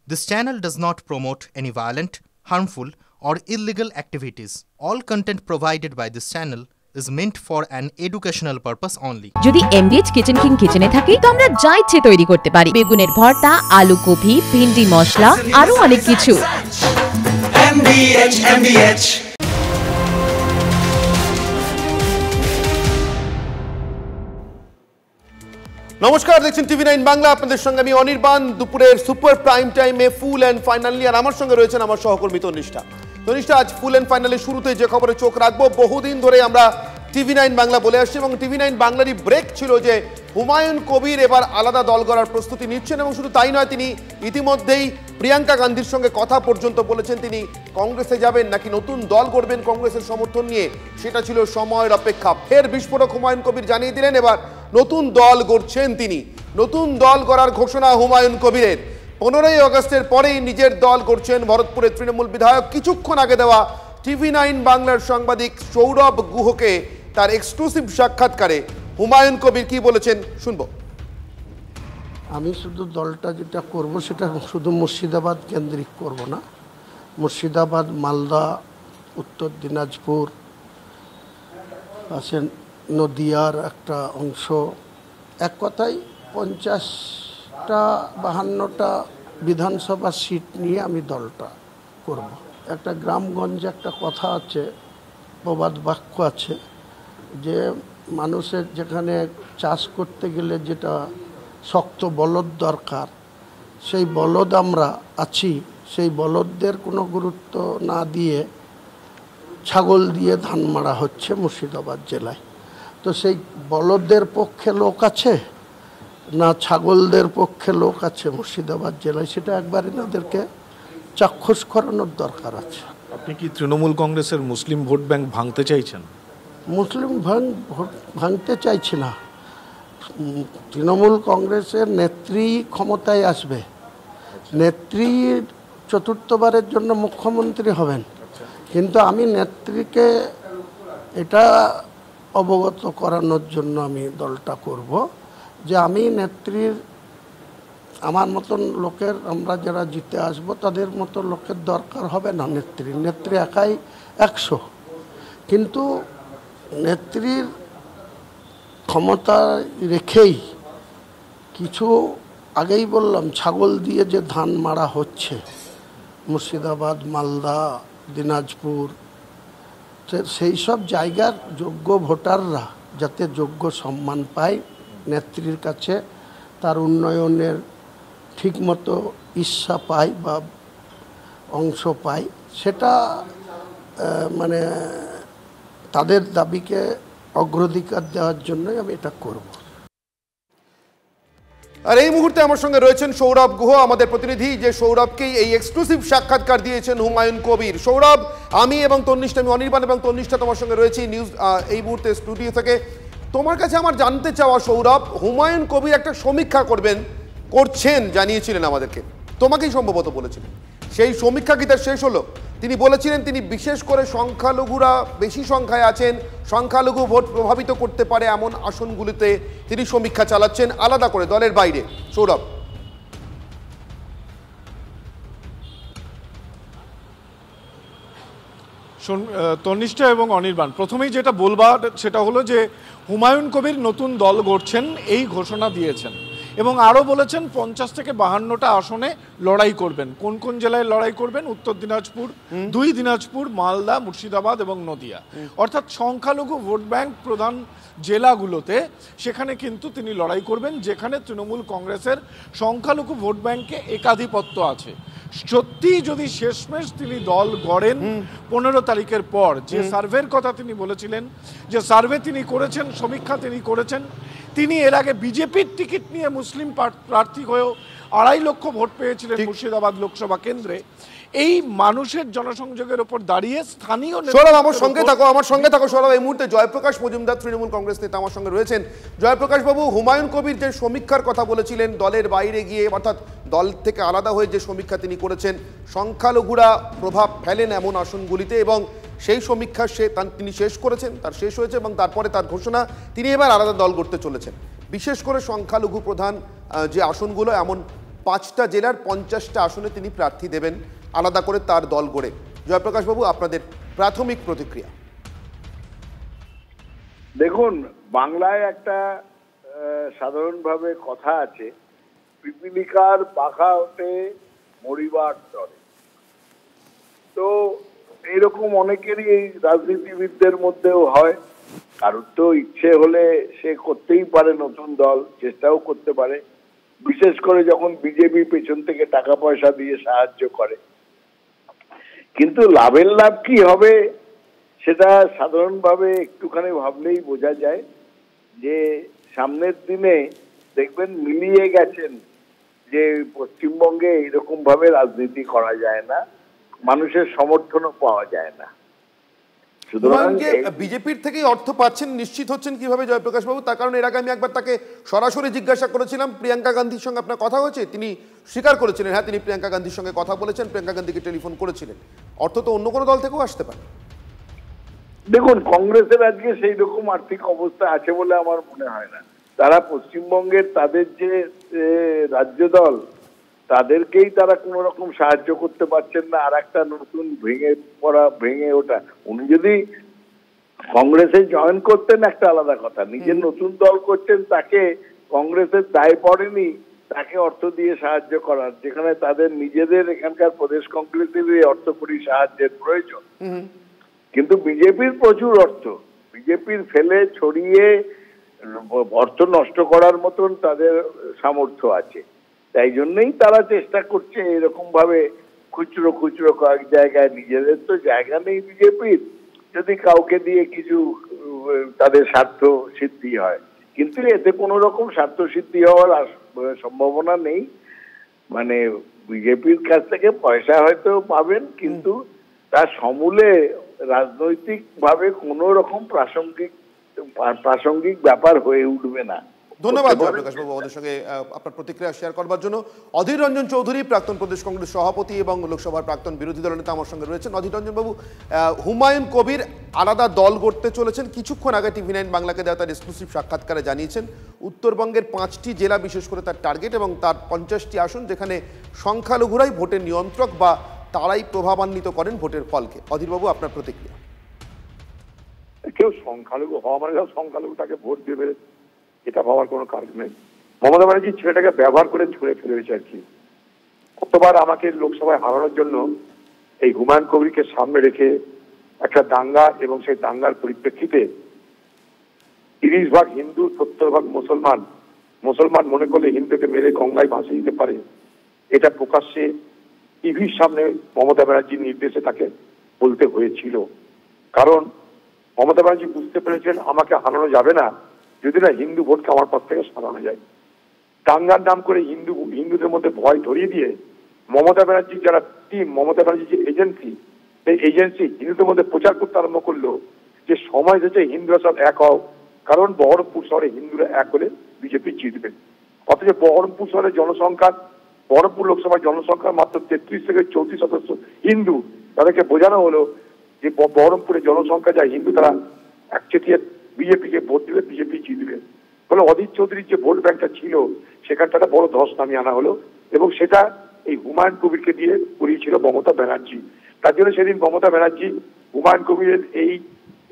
This channel does not promote any violent, harmful, or illegal activities. All content provided by this channel is meant for an educational purpose only. যদি এমবিএচ kitchen king কিচেনে থাকি তো আমরা যা ইচ্ছে তৈরি করতে পারি। বেগুনের ভর্তা, আলু কপি, ভিন্ডি মশলা, আরো অনেক কিছু। MBH নমস্কার, দেখছেন টিভি 9 বাংলা। আপনাদের সঙ্গে আমি অনির্বাণ। দুপুরের সুপার প্রাইম টাইমে ফুল অ্যান্ড ফাইনালি, আর আমার সঙ্গে রয়েছেন আমার সহকর্মী তনিষ্ঠা। আজ ফুল অ্যান্ড ফাইনালের শুরুতে যে খবরে চোখ রাখবো, বহুদিন ধরে আমরা টিভি 9 বাংলা বলে আসছি এবং টিভি 9 বাংলারই ব্রেক ছিল যে হুমায়ুন কবির এবার আলাদা দল গড়ার প্রস্তুতি নিচ্ছেন এবং শুধু তাই নয়, তিনি ইতিমধ্যেই প্রিয়াঙ্কা গান্ধীর সঙ্গে কথা পর্যন্ত বলেছেন তিনি কংগ্রেসে যাবেন নাকি নতুন দল করবেন কংগ্রেসের সমর্থন নিয়ে, সেটা ছিল সময়ের অপেক্ষা। ফের বিস্ফোরক হুমায়ুন কবির জানিয়ে দিলেন এবার নতুন দল গড়ছেন তিনি। নতুন দল গড়ার ঘোষণা হুমায়ুন কবিরের। 15ই আগস্টের পরেই নিজের দল গড়ছেন ভরতপুরের তৃণমূল বিধায়ক। কিছুক্ষণ আগে দেওয়া টিভি 9 বাংলার সাংবাদিক সৌরভ গুহকে তার এক্সক্লুসিভ সাক্ষাৎকারে হুমায়ুন কবির কি বলেছেন শুনবো। আমি শুধু দলটা যেটা করব সেটা শুধু মুর্শিদাবাদ কেন্দ্রিক করব না, মুর্শিদাবাদ, মালদা, উত্তর দিনাজপুর, পাশে নদিয়ার একটা অংশ, এক কথায় 50টা 52টা বিধানসভা সিট নিয়ে আমি দলটা করব। একটা গ্রামগঞ্জে একটা কথা আছে, প্রবাদ বাক্য আছে যে মানুষের যেখানে চাষ করতে গেলে যেটা শক্ত বলদ দরকার, সেই বলদ আমরা আছি। সেই বলদদের কোনো গুরুত্ব না দিয়ে ছাগল দিয়ে ধান মারা হচ্ছে মুর্শিদাবাদ জেলায়। তো সেই বলদদের পক্ষে লোক আছে না ছাগলদের পক্ষে লোক আছে মুর্শিদাবাদ জেলায়, সেটা একবার এনাদেরকে চাক্ষুষ করানোর দরকার আছে। আপনি কি তৃণমূল কংগ্রেসের মুসলিম ভোট ব্যাংক ভাঙতে চাইছেন? মুসলিম ভোট ভাঙতে চাইছি না। তৃণমূল কংগ্রেসের নেত্রী ক্ষমতায় আসবে, নেত্রী চতুর্থবারের জন্য মুখ্যমন্ত্রী হবেন, কিন্তু আমি নেত্রীকে এটা অবগত করানোর জন্য আমি দলটা করব যে আমি নেত্রীর, আমার মতন লোকের, আমরা যারা জিতে আসব তাদের মতো লোকের দরকার হবে না। নেত্রী একাই 100, কিন্তু নেত্রীর ক্ষমতা রেখেই কিছু, আগেই বললাম, ছাগল দিয়ে যে ধান মারা হচ্ছে মুর্শিদাবাদ, মালদা, দিনাজপুর, সেই সব জায়গার যোগ্য ভোটাররা যাতে যোগ্য সম্মান পায় নেত্রীর কাছে, তার উন্নয়নের ঠিকমতো ইচ্ছা পায় বা অংশ পায়, সেটা মানে তাদের দাবিকে অগ্রাধিকার দেওয়ার জন্যই আমি এটা করব। আর এই মুহূর্তে আমার সঙ্গে রয়েছেন সৌরভ গুহ, আমাদের প্রতিনিধি, যে সৌরভকেই এই এক্সক্লুসিভ সাক্ষাৎকার দিয়েছেন হুমায়ুন কবির। সৌরভ, আমি এবং তনিষ্ঠা, আমি অনির্বাণ এবং তনিষ্ঠা তোমার সঙ্গে রয়েছি নিউজ এই মুহূর্তে স্টুডিও থেকে। তোমার কাছে আমার জানতে চাওয়া সৌরভ, হুমায়ুন কবির একটা সমীক্ষা করছেন জানিয়েছিলেন আমাদেরকে, তোমাকেই সম্ভবত বলেছিলেন। সেই সমীক্ষা কি তার শেষ হলো? তিনি বলেছিলেন তিনি বিশেষ করে সংখ্যালঘুরা বেশি সংখ্যায় আছেন, সংখ্যালঘু ভোট প্রভাবিত করতে পারে এমন আসনগুলিতে তিনি সমীক্ষা চালাচ্ছেন আলাদা করে দলের বাইরে। সৌরভ, তনিষ্ঠা এবং অনির্বাণ, প্রথমেই যেটা বলবার সেটা হলো যে হুমায়ুন কবির নতুন দল গড়ছেন এই ঘোষণা দিয়েছেন এবং আরও বলেছেন 50 থেকে 52টা আসনে লড়াই করবেন। কোন কোন জেলায় লড়াই করবেন? উত্তর দিনাজপুর, 2 দিনাজপুর, মালদা, মুর্শিদাবাদ এবং নদিয়া, অর্থাৎ সংখ্যালঘু ভোট ব্যাংক প্রধান জেলাগুলোতে, সেখানে কিন্তু তিনি লড়াই করবেন যেখানে তৃণমূল কংগ্রেসের সংখ্যালঘু ভোট ব্যাংকে একাধিপত্য আছে। সত্যি যদি শেষমেশ তিনি দল গড়েন 15 তারিখের পর, যে সার্ভের কথা তিনি বলেছিলেন, যে সার্ভে তিনি করেছেন, সমীক্ষা তিনি করেছেন, তিনি এর আগে বিজেপির টিকিট নিয়ে মুসলিম প্রার্থী হয়েও 2.5 লক্ষ ভোট পেয়েছিলেন মুর্শিদাবাদ লোকসভা কেন্দ্রে। এই মানুষের জনসংযোগের উপর দাঁড়িয়ে স্থানীয় সৌরভ, আমার সঙ্গে থাকো সৌরভ। এই মুহূর্তে জয়প্রকাশ মজুমদার, তৃণমূল কংগ্রেস নেতা, আমার সঙ্গে রয়েছেন। জয়প্রকাশ বাবু, হুমায়ুন কবির যে সমীক্ষার কথা বলেছিলেন দলের বাইরে গিয়ে, অর্থাৎ দল থেকে আলাদা হয়ে যে সমীক্ষা তিনি করেছেন, সংখ্যালঘুরা প্রভাব ফেলেন এমন আসনগুলিতে, এবং সেই সমীক্ষা তিনি শেষ করেছেন, তার শেষ হয়েছে এবং তারপরে তার ঘোষণা তিনি এবার আলাদা দল করতে চলেছেন। বিশেষ করে সংখ্যালঘু প্রধান যে আসনগুলো, এমন 5টা জেলার 50টা আসনে তিনি প্রার্থী দেবেন আলাদা করে তার দল গড়ে। জয়প্রকাশবাবু, আপনাদের প্রাথমিক প্রতিক্রিয়া। দেখুন, বাংলায় একটা সাধারণভাবে কথা আছে, পিপিলিকার পাখা ওঠে মরিবার তরে। তো এইরকম অনেকেরই এই রাজনীতিবিদদের মধ্যেও হয়। কারোর তো ইচ্ছে হলে সে করতেই পারে, নতুন দল চেষ্টাও করতে পারে, বিশেষ করে যখন বিজেপি পেছন থেকে টাকা পয়সা দিয়ে সাহায্য করে। কিন্তু লাভের লাভ কি হবে সেটা সাধারণভাবে একটুখানি ভাবলেই বোঝা যায় যে সামনের দিনে দেখবেন মিলিয়ে গেছেন যে পশ্চিমবঙ্গে এইরকম ভাবে রাজনীতি করা যায় না, মানুষের সমর্থনও পাওয়া যায় না। সুতরাং বিজেপির থেকেই অর্থ পাচ্ছেন নিশ্চিত হচ্ছেন কিভাবে জয়প্রকাশবাবু? তার কারণ এর আগে আমি একবার তাকে সরাসরি জিজ্ঞাসা করেছিলাম, প্রিয়াঙ্কা গান্ধীর সঙ্গে আপনার কথা হয়েছে? তিনি স্বীকার করেছিলেন হ্যাঁ তিনি প্রিয়াঙ্কা গান্ধীর সঙ্গে কথা বলেছেন, প্রিয়াঙ্কা গান্ধীকে টেলিফোন করেছিলেন। অর্থ তো অন্য কোনো দল থেকেও আসতে পারে। দেখুন, কংগ্রেসের আজকে সেই রকম আর্থিক অবস্থা আছে বলে আমার মনে হয় না। তারা পশ্চিমবঙ্গের তাদের যে রাজ্য দল তাদেরকেই তারা কোনো রকম সাহায্য করতে পারছেন না। আর একটা নতুন ভেঙে ওঠা, উনি যদি কংগ্রেসে জয়েন করতেন একটা আলাদা কথা, নিজের নতুন দল করছেন, তাকে কংগ্রেসের দায় পড়েনি তাকে অর্থ দিয়ে সাহায্য করার, যেখানে তাদের নিজেদের এখানকার প্রদেশ কংগ্রেসের অর্থকরী সাহায্যের প্রয়োজন। কিন্তু বিজেপির প্রচুর অর্থ, বিজেপির ফেলে ছড়িয়ে অর্থ নষ্ট করার মতন তাদের সামর্থ্য আছে। তাই জন্যই তারা চেষ্টা করছে এরকম ভাবে খুচরো খুচরো কয়েক জায়গায়, নিজেদের তো জায়গা নেই বিজেপির, যদি কাউকে দিয়ে কিছু তাদের স্বার্থ সিদ্ধি হয়। কিন্তু এতে কোনো রকম স্বার্থ সিদ্ধি হওয়ার সম্ভাবনা নেই। মানে বিজেপির কাছ থেকে পয়সা হয়তো পাবেন, কিন্তু তার সমূলে রাজনৈতিক ভাবে কোনো রকম প্রাসঙ্গিক ব্যাপার হয়ে উঠবে না। ধন্যবাদ জয়প্রকাশবাবু আমাদের সঙ্গে আপনার প্রতিক্রিয়া শেয়ার করবার জন্য। অধীর রঞ্জন চৌধুরী, প্রাক্তন প্রদেশ কংগ্রেস সভাপতি এবং লোকসভার প্রাক্তন বিরোধী দলনেতা আমার সঙ্গে রয়েছেন। অধীর রঞ্জন বাবু, হুমায়ুন কবির আলাদা দল গড়তে চলেছেন। কিছুক্ষণ আগে TV9 বাংলাকে দেওয়া তার এক্সক্লুসিভ সাক্ষাৎকারে জানিয়েছেন উত্তরবঙ্গের 5টি জেলা বিশেষ করে তার টার্গেট এবং তার 50টি আসন যেখানে সংখ্যালঘুরাই ভোটের নিয়ন্ত্রক বা তারাই প্রভাবান্বিত করেন ভোটের ফলকে। অধীরবাবু, আপনার প্রতিক্রিয়া। কেউ সংখ্যালঘু হওয়া মানে সংখ্যালঘু তাকে ভোট দেবে এটা ভাবার কোনো কারণ নেই। মমতা ব্যানার্জি ছেলেটাকে ব্যবহার করে ছুঁড়ে ফেলেছে আর কি। কতবার আমাকে লোকসভায় হারানোর জন্য এই হুমায়ুন কবিরকে সামনে রেখে একটা দাঙ্গা, এবং সেই দাঙ্গার পরিপ্রেক্ষিতে 30 ভাগ হিন্দু 70 ভাগ মুসলমান মনে করলে হিন্দুকে মেরে গঙ্গায় ভাসিয়ে দিতে পারে, এটা প্রকাশ্যে টিভির সামনে মমতা ব্যানার্জির নির্দেশে তাকে বলতে হয়েছিল। কারণ মমতা ব্যানার্জি বুঝতে পেরেছেন আমাকে হারানো যাবে না যদি না হিন্দু ভোটকে আমার পর থেকে সরানো যায়। দাঙ্গার নাম করে হিন্দুদের মধ্যে ভয় ধরিয়ে দিয়ে মমতা ব্যানার্জির যারা টিম, মমতা ব্যানার্জির যে এজেন্সি, সেই এজেন্সি হিন্দুদের মধ্যে প্রচার করতে আরম্ভ করলো যে সময় এসেছে হিন্দুরা সব এক হও, কারণ বহরমপুর শহরে হিন্দুরা এক হলে বিজেপি জিতবে। অথচ বহরমপুর শহরের জনসংখ্যা, বহরমপুর লোকসভার জনসংখ্যা মাত্র 33 থেকে 34% হিন্দু। তাদেরকে বোঝানো হলো যে বহরমপুরের জনসংখ্যা যা হিন্দু, তারা একচেটিয়া বিজেপিকে ভোট দিলে বিজেপি জিতবে। ফলে অধীর চৌধুরীর যে ভোট ব্যাংকটা ছিল সেখানটা একটা বড় ধস নামিয়ে আনা হলো, এবং সেটা এই হুমায়ুন কবিরকে দিয়ে করিয়েছিল মমতা ব্যানার্জি। তার জন্য সেদিন মমতা ব্যানার্জি হুমায়ুন কবিরের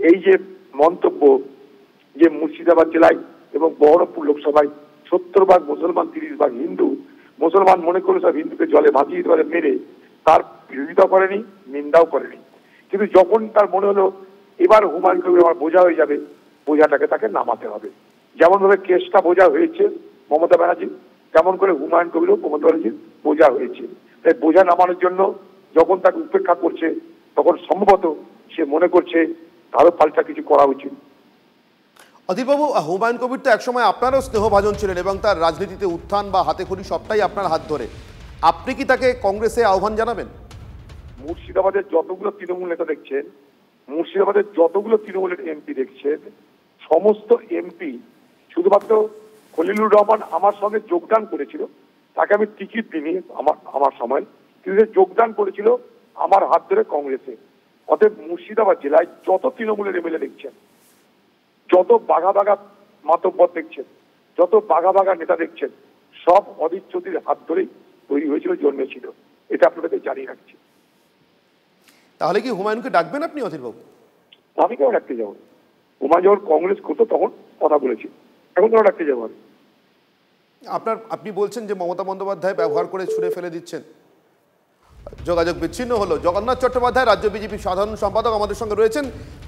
এই যে মন্তব্য যে মুর্শিদাবাদ জেলায় এবং বহরমপুর লোকসভায় 70 ভাগ মুসলমান 30 ভাগ হিন্দু, মুসলমান মনে করলে সব হিন্দুকে জলে ভাসিয়ে দিতে পারে মেরে, তার বিরোধিতা করেনি, নিন্দাও করেনি। কিন্তু যখন তার মনে হলো এবার হুমায়ুন কবির আমার বোঝা হয়ে যাবে, বোঝাটাকে তাকে নামাতে হবে। যেমন ভাবে কেসটা বোঝা হয়েছে মমতা ব্যানার্জি, তেমন করে হুমায়ুন কবিরও মমতা ব্যানার্জির বোঝা হয়েছে। তাই বোঝা নামানোর জন্য যখন তাকে উপেক্ষা করছে, তখন সম্ভবত সে মনে করছে আরো পাল্টা কিছু করা উচিত। অধীরবাবু, হুমায়ুন কবির তো একসময় আপনারও স্নেহভাজন ছিলেন এবং তার রাজনীতিতে উত্থান বা হাতেখড়ি সবটাই আপনার হাত ধরে। আপনি কি তাকে কংগ্রেসে আহ্বান জানাবেন? মুর্শিদাবাদের যতগুলো তৃণমূল নেতা দেখছেন, মুর্শিদাবাদের যতগুলো তৃণমূলের এমপি দেখছেন, সমস্ত এমপি শুধুমাত্র খলিলুর রহমান আমার সঙ্গে যোগদান করেছিল, তাকে আমি টিকিট দিইনি আমার সময়, কিন্তু যোগদান করেছিল আমার হাত ধরে কংগ্রেসে। অতএব মুর্শিদাবাদ জেলায় যত তৃণমূলের এমএলএ দেখছেন, যত বাঘা বাঘা মাতব্বর দেখছেন, যত বাঘা বাঘা নেতা দেখছেন, সব অধীর চৌধুরীর হাত ধরেই তৈরি হয়েছিল, জন্মেছিল। এটা আপনাদের জানিয়ে রাখছি। তাহলে কি হুমায়ুনকে ডাকবেন আপনি অধীরবাবু? আমি কেন ডাকতে যাবো? হুমায়ুন যখন কংগ্রেস করতো তখন কথা বলেছি, এখন কেন ডাকতে যাবো আমি? আপনি বলছেন যে মমতা বন্দ্যোপাধ্যায় ব্যবহার করে ছুঁড়ে ফেলে দিচ্ছেন। যোগাযোগ বিচ্ছিন্ন হলো। জগন্নাথ চট্টোপাধ্যায় রাজ্য বিজেপি সাধারণ সম্পাদক আমাদের সঙ্গে রয়েছেন।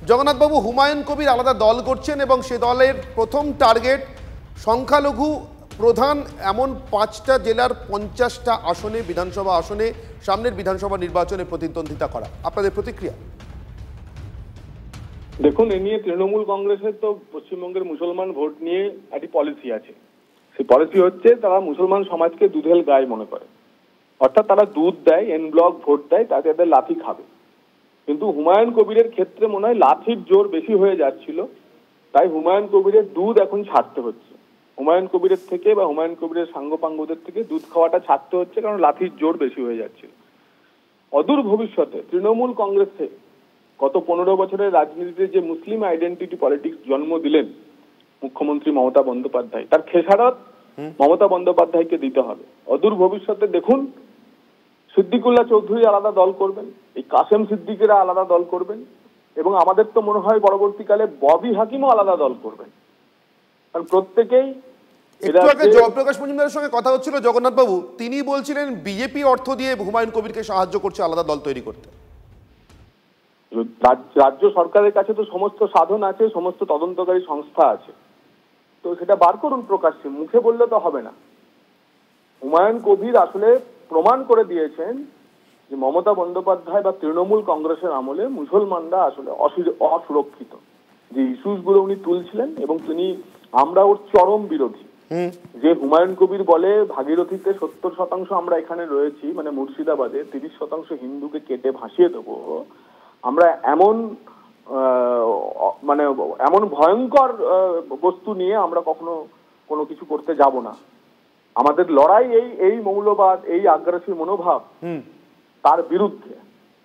জগন্নাথবাবু, হুমায়ুন কবির আলাদা দল করছেন এবং সে দলের প্রথম টার্গেট সংখ্যালঘু প্রধান এমন 5টা জেলার 50টা আসনে, বিধানসভা আসনে সামনের বিধানসভা নির্বাচনে প্রতিদ্বন্দ্বিতা করা। আপনাদের প্রতিক্রিয়া? দেখুন, এ নিয়ে তৃণমূল কংগ্রেসের তো পশ্চিমবঙ্গের মুসলমান ভোট নিয়ে একটি পলিসি আছে। সেই পলিসি হচ্ছে তারা মুসলমান সমাজকে দুধেল গায়ে মনে করে, অর্থাৎ তারা দুধ দেয়, এন ব্লক ভোট দেয়, তাতে তাদের লাথি খাবে। কিন্তু হুমায়ুন কবিরের ক্ষেত্রে মনে হয় লাথির জোর বেশি হয়ে যাচ্ছিল, তাই হুমায়ুন কবিরের দুধ এখন ছাড়তে হচ্ছে। হুমায়ুন কবিরের থেকে বা হুমায়ুন কবিরের সাঙ্গপাঙ্গদের থেকে দুধ খাওয়াটা ছাড়তে হচ্ছে, কারণ লাথির জোর বেশি হয়ে যাচ্ছিল। অদূর ভবিষ্যতে তৃণমূল কংগ্রেসে গত 15 বছরের রাজনীতিতে যে মুসলিম আইডেন্টিটি পলিটিক্স জন্ম দিলেন মুখ্যমন্ত্রী মমতা বন্দ্যোপাধ্যায়, তার খেসারত মমতা বন্দ্যোপাধ্যায়কে দিতে হবে। অদূর ভবিষ্যতে দেখুন, সিদ্দিকুল্লাহ চৌধুরী আলাদা দল করবেন, এই কাসেম সিদ্দিকেরা আলাদা দল করবেন, এবং আমাদের তো মনে হয় পরবর্তীকালে ববি হাকিমও আলাদা দল করবেন। কারণ প্রত্যেকেই একটু আগে জয়প্রকাশ মজুমদারের সঙ্গে কথা হচ্ছিল জগন্নাথবাবু, তিনি বলছিলেন বিজেপি অর্থ দিয়ে হুমায়ুন কবিরকে সাহায্য করছে আলাদা দল তৈরি করতে। রাজ্য সরকারের কাছে তো সমস্ত সাধন আছে, সমস্ত তদন্তকারী সংস্থা আছে, তো সেটা বার করুন প্রকাশ্যে, মুখে বললে তো হবে না। হুমায়ুন কবির আসলে প্রমাণ করে দিয়েছেন যে মমতা বন্দ্যোপাধ্যায় বা তৃণমূল কংগ্রেসের আমলে মুসলমানরা আসলে অসুরক্ষিত। যে ইস্যুসগুলো উনি তুলছিলেন, এবং আমরা ওর চরম বিরোধী। যে হুমায়ুন কবির বলে ভাগীরথীতে 70% আমরা এখানে রয়েছি, মানে মুর্শিদাবাদে 30% হিন্দুকে কেটে ভাসিয়ে দেবো, আমরা এমন ভয়ঙ্কর বস্তু নিয়ে আমরা কখনো কোনো কিছু করতে যাব না। আমাদের লড়াই এই মৌলবাদ, এই আগ্রাসী মনোভাব,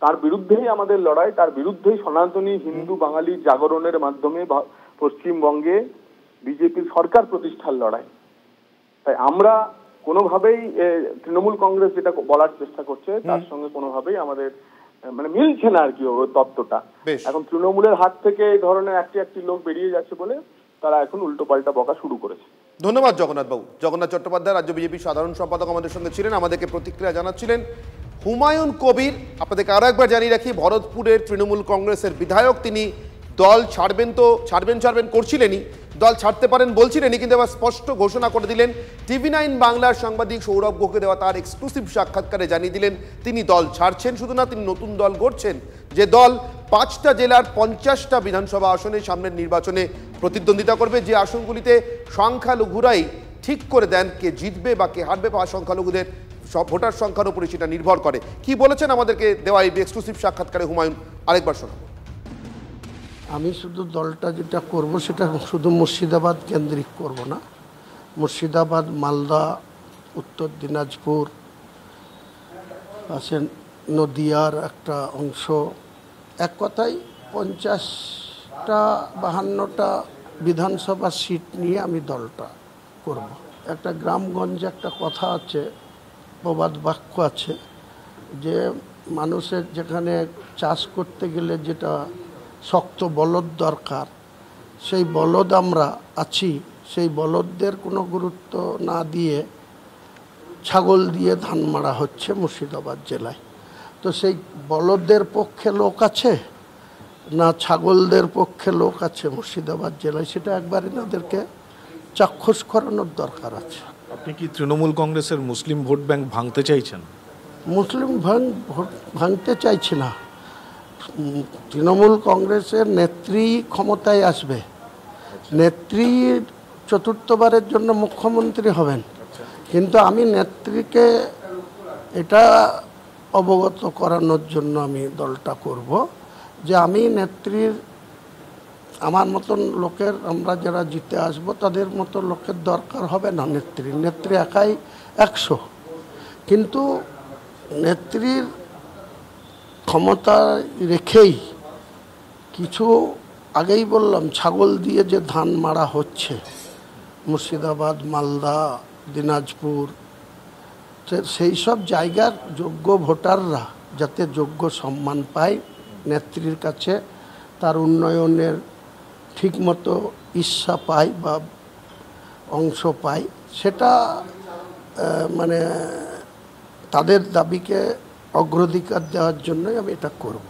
তার বিরুদ্ধেই আমাদের লড়াই, তার বিরুদ্ধেই সনাতনী হিন্দু বাঙালি জাগরণের মাধ্যমে পশ্চিমবঙ্গে বিজেপির সরকার প্রতিষ্ঠার লড়াই। তাই আমরা কোনোভাবেই তৃণমূল কংগ্রেস যেটা বলার চেষ্টা করছে তার সঙ্গে কোনোভাবেই আমাদের মিলছে না আর কি ওই তত্ত্বটা। এখন তৃণমূলের হাত থেকে এই ধরনের একটি লোক বেরিয়ে যাচ্ছে বলে তারা এখন উল্টো পাল্টা বকা শুরু করেছে। ধন্যবাদ জগন্নাথবাবু। জগন্নাথ চট্টোপাধ্যায় রাজ্য বিজেপির সাধারণ সম্পাদক আমাদের সঙ্গে ছিলেন, আমাদেরকে প্রতিক্রিয়া জানাচ্ছিলেন। হুমায়ুন কবির, আপনাদেরকে আরো একবার জানিয়ে রাখি, ভরতপুরের তৃণমূল কংগ্রেসের বিধায়ক। তিনি দল ছাড়বেন করছিলেনই, দল ছাড়তে পারেন বলছিলেনই, কিন্তু এবার স্পষ্ট ঘোষণা করে দিলেন। TV9 বাংলার সাংবাদিক সৌরভ ঘোষকে দেওয়া তার এক্সক্লুসিভ সাক্ষাৎকারে জানিয়ে দিলেন তিনি দল ছাড়ছেন। শুধু না, তিনি নতুন দল গড়ছেন, যে দল 5টা জেলার 50টা বিধানসভা আসনে সামনের নির্বাচনে প্রতিদ্বন্দ্বিতা করবে। যে আসনগুলিতে সংখ্যালঘুরাই ঠিক করে দেন কে জিতবে বা কে হারবে, বা সংখ্যালঘুদের ভোটার সংখ্যার উপরে সেটা নির্ভর করে। কি বলেছেন আমাদেরকে দেওয়া এই এক্সক্লুসিভ সাক্ষাৎকারে হুমায়ুন, আরেকবার শোনাবো। আমি শুধু দলটা যেটা করব সেটা শুধু মুর্শিদাবাদ কেন্দ্রিক করব না, মুর্শিদাবাদ, মালদা, উত্তর দিনাজপুর, আছে নদিয়ার একটা অংশ, এক কথায় 50টা-52টা বিধানসভা সিট নিয়ে আমি দলটা করব। একটা গ্রামগঞ্জে একটা কথা আছে, প্রবাদ বাক্য আছে, যে মানুষের যেখানে চাষ করতে গেলে যেটা শক্ত বলদ দরকার, সেই বলদ আমরা আছি, সেই বলদদের কোনো গুরুত্ব না দিয়ে ছাগল দিয়ে ধান মারা হচ্ছে মুর্শিদাবাদ জেলায়। তো সেই বলদদের পক্ষে লোক আছে না ছাগলদের পক্ষে লোক আছে মুর্শিদাবাদ জেলায়, সেটা একবার এনাদেরকে চাক্ষুষ করানোর দরকার আছে। আপনি কি তৃণমূল কংগ্রেসের মুসলিম ভোট ব্যাংক ভাঙতে চাইছেন? মুসলিম ভোট ভাঙতে চাইছি না। তৃণমূল কংগ্রেসের নেত্রী ক্ষমতায় আসবে, নেত্রী 4র্থবারের জন্য মুখ্যমন্ত্রী হবেন, কিন্তু আমি নেত্রীকে এটা অবগত করানোর জন্য আমি দলটা করব যে আমি নেত্রীর, আমার মতন লোকের, আমরা যারা জিতে আসব তাদের মতো লোকের দরকার হবে না। নেত্রী একাই 100, কিন্তু নেত্রীর ক্ষমতা রেখেই কিছু, আগেই বললাম, ছাগল দিয়ে যে ধান মারা হচ্ছে মুর্শিদাবাদ, মালদা, দিনাজপুর, সেই সব জায়গার যোগ্য ভোটাররা যাতে যোগ্য সম্মান পায়, নেত্রীর কাছে তার উন্নয়নের ঠিকমতো ইচ্ছা পায় বা অংশ পায়, সেটা মানে তাদের দাবিকে অগ্রাধিকার দেওয়ার জন্যই আমি এটা করব।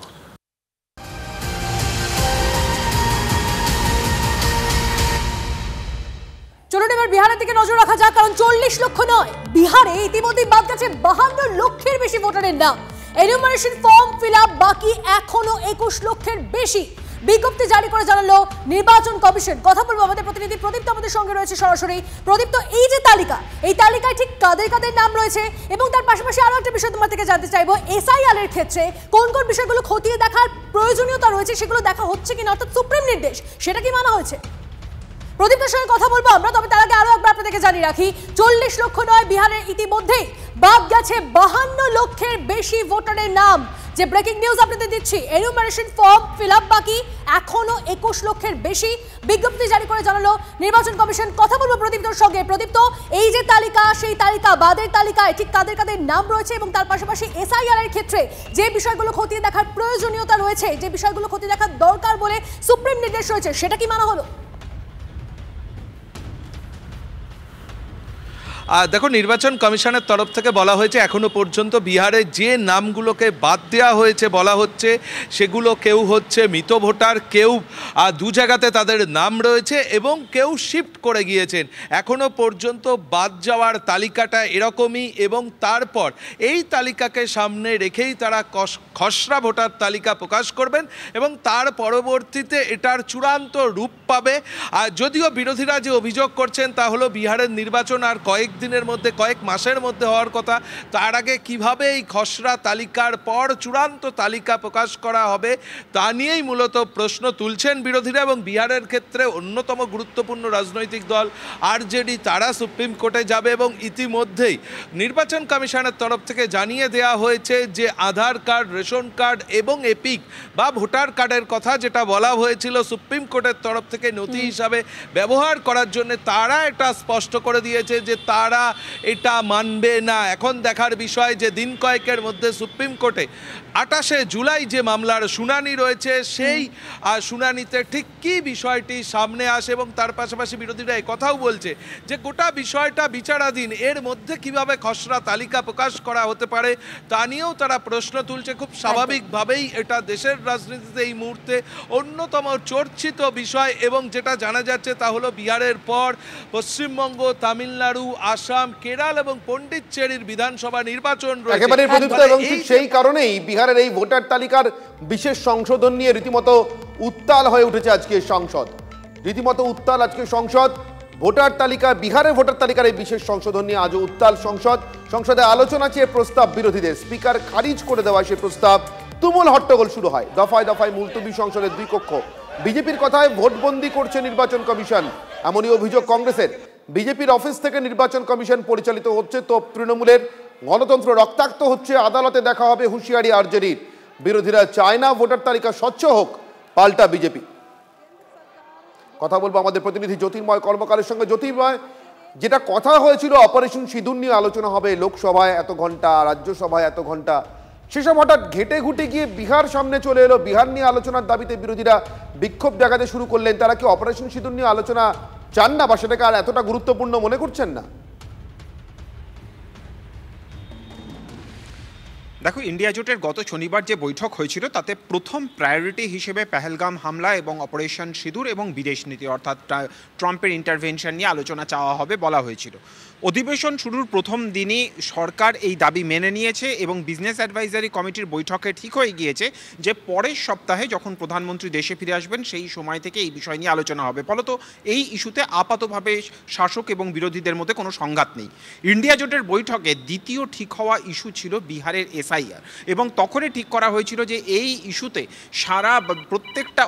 চলুন এবার বিহারের দিকে নজর রাখা যাক, কারণ 40 লক্ষ নয়, বিহারে ইতিমধ্যে বাদ গেছে 52 লক্ষের বেশি ভোটারের নাম। এনুমারেশন ফর্ম ফিল আপ বাকি এখনো 21 লক্ষের বেশি। বিজ্ঞপ্তি জারি করে জানালো নির্বাচন কমিশন। কথা বলবো আমাদের প্রতিনিধি প্রদীপ্ত আমাদের সঙ্গে রয়েছে সরাসরি। প্রদীপ্ত, এই যে তালিকা, এই তালিকায় ঠিক কাদের কাদের নাম রয়েছে, এবং তার পাশাপাশি আরো একটা বিষয় তোমার থেকে জানতে চাইবো, এসআইআর এর ক্ষেত্রে কোন কোন বিষয়গুলো খতিয়ে দেখার প্রয়োজনীয়তা রয়েছে, সেগুলো দেখা হচ্ছে কিনা, অর্থাৎ সুপ্রিম নির্দেশ সেটা কি মানা হয়েছে? প্রদীপের সঙ্গে কথা বলবো আমরা, তবে তার আগে আরো একবার আপনাদেরকে জানিয়ে রাখি, 40 লক্ষ নয়, বিহারের ইতিমধ্যেই বাদ গেছে 52 লক্ষের বেশি ভোটারের নাম। যে ব্রেকিং নিউজ আপনাদের দিচ্ছি, এনুমারেশন ফর্ম ফিল আপ বাকি এখনো 21 লক্ষের বেশি। বিজ্ঞপ্তি জারি করে জানালো নির্বাচন কমিশন। কথা বলবো প্রদীপ্তর সঙ্গে। প্রদীপ্ত, এই যে তালিকা, সেই তালিকা বাদের তালিকায় ঠিক কাদের কাদের নাম রয়েছে, এবং তার পাশাপাশি এসআইআর এর ক্ষেত্রে যে বিষয়গুলো খতিয়ে দেখার প্রয়োজনীয়তা রয়েছে, যে বিষয়গুলো খতিয়ে দেখার দরকার বলে সুপ্রিম নির্দেশ রয়েছে, সেটা কি মানা হলো? দেখো, নির্বাচন কমিশনের তরফ থেকে বলা হয়েছে এখনো পর্যন্ত বিহারে যে নামগুলোকে বাদ দেওয়া হয়েছে বলা হচ্ছে সেগুলো কেউ হচ্ছে মৃত ভোটার, কেউ দু জায়গাতে তাদের নাম রয়েছে, এবং কেউ শিফট করে গিয়েছেন। এখনো পর্যন্ত বাদ যাওয়ার তালিকাটা এরকমই, এবং তারপর এই তালিকাকে সামনে রেখেই তারা খসড়া ভোটার তালিকা প্রকাশ করবেন, এবং তার পরবর্তীতে এটার চূড়ান্ত রূপ পাবে। যদিও বিরোধীরা যে অভিযোগ করছেন তা হলো বিহারের নির্বাচন আর কয়েক দিনের মধ্যে, কয়েক মাসের মধ্যে হওয়ার কথা, তার আগে কিভাবে এই খসড়া তালিকার পর চূড়ান্ত তালিকা প্রকাশ করা হবে তা নিয়েই মূলত প্রশ্ন তুলছেন বিরোধীরা। এবং বিহারের ক্ষেত্রে অন্যতম গুরুত্বপূর্ণ রাজনৈতিক দল আরজেডি, তারা সুপ্রিম কোর্টে যাবে, এবং ইতিমধ্যেই নির্বাচন কমিশনের তরফ থেকে জানিয়ে দেওয়া হয়েছে যে আধার কার্ড, রেশন কার্ড এবং এপিক বা ভোটার কার্ডের কথা যেটা বলা হয়েছিল সুপ্রিম কোর্টের তরফ থেকে নথি হিসাবে ব্যবহার করার জন্য, তারা এটা স্পষ্ট করে দিয়েছে যে তারা এটা মানবে না। এখন দেখার বিষয় যে দিন কয়েকের মধ্যে সুপ্রিম কোর্টে 28শে জুলাই যে মামলার শুনানি রয়েছে, সেই শুনানিতে ঠিক কী বিষয়টি সামনে আসে, এবং তার পাশাপাশি বিরোধীরা কথাও বলছে যে গোটা বিষয়টা বিচারাধীন, এর মধ্যে কিভাবে খসড়া তালিকা প্রকাশ করা হতে পারে তা নিয়েও তারা প্রশ্ন তুলছে। খুব স্বাভাবিকভাবেই এটা দেশের রাজনীতিতে এই মুহূর্তে অন্যতম চর্চিত বিষয়, এবং যেটা জানা যাচ্ছে তা হলো বিহারের পর পশ্চিমবঙ্গ, তামিলনাড়ু, আসাম, কেরল এবং পন্ডিচেরির বিধানসভা নির্বাচন রয়েছে। সেই কারণেই বিহারের এই ভোটার তালিকার বিশেষ সংশোধন নিয়ে রীতিমতো উত্তাল হয়ে উঠেছে আজকে সংসদ। রীতিমতো উত্তাল আজকে সংসদ। ভোটার তালিকা, বিহারের ভোটার তালিকার এই বিশেষ সংশোধন নিয়ে আজও উত্তাল সংসদ। সংসদে আলোচনা চেয়ে প্রস্তাব বিরোধীদের, স্পিকার খারিজ করে দেওয়া সে প্রস্তাব, তুমুল হট্টগোল শুরু হয়। দফায় দফায় মুলতবি সংসদের দুই কক্ষ। বিজেপির কথায় ভোটবন্দি করছে নির্বাচন কমিশন, এমনই অভিযোগ কংগ্রেসের। বিজেপির অফিস থেকে নির্বাচন কমিশন পরিচালিত হচ্ছে, তো তৃণমূলের গণতন্ত্র রক্তাক্ত হচ্ছে, আদালতে দেখা হবে হুঁশিয়ারি আরজেডির। বিরোধীরা চায় না ভোটার তালিকা স্বচ্ছ হোক, পাল্টা বিজেপি। কথা বলবো আমাদের প্রতিনিধি জ্যোতির্ময় কর্মকারের সঙ্গে। জ্যোতির্ময়, যেটা কথা হয়েছিল অপারেশন সিঁদুর নিয়ে আলোচনা হবে, লোকসভায় এত ঘন্টা, রাজ্যসভায় এত ঘন্টা, সেসব হঠাৎ ঘেটে ঘুটে গিয়ে বিহার সামনে চলে এলো। বিহার নিয়ে আলোচনার দাবিতে বিরোধীরা বিক্ষোভ দেখাতে শুরু করলেন। তারা কি অপারেশন সিঁদুর নিয়ে আলোচনা চান না, বা সেটাকে আর এতটা গুরুত্বপূর্ণ মনে করছেন না? দেখো, ইন্ডিয়া জোটের গত শনিবার যে বৈঠক হয়েছিল তাতে প্রথম প্রায়োরিটি হিসেবে পেহেলগাম হামলা এবং অপারেশন সিঁদুর এবং বিদেশ নীতি অর্থাৎ ট্রাম্পের ইন্টারভেনশন নিয়ে আলোচনা চাওয়া হবে বলা হয়েছিল। অধিবেশন শুরুর প্রথম দিনই সরকার এই দাবি মেনে নিয়েছে, এবং বিজনেস অ্যাডভাইজারি কমিটির বৈঠকে ঠিক হয়ে গিয়েছে যে পরের সপ্তাহে যখন প্রধানমন্ত্রী দেশে ফিরে আসবেন সেই সময় থেকে এই বিষয় নিয়ে আলোচনা হবে। ফলত এই ইস্যুতে আপাতভাবে শাসক এবং বিরোধীদের মধ্যে কোনো সংঘাত নেই। ইন্ডিয়া জোটের বৈঠকে দ্বিতীয় ঠিক হওয়া ইস্যু ছিল বিহারের এসআইআর, এবং তখনই ঠিক করা হয়েছিল যে এই ইস্যুতে সারা প্রত্যেকটা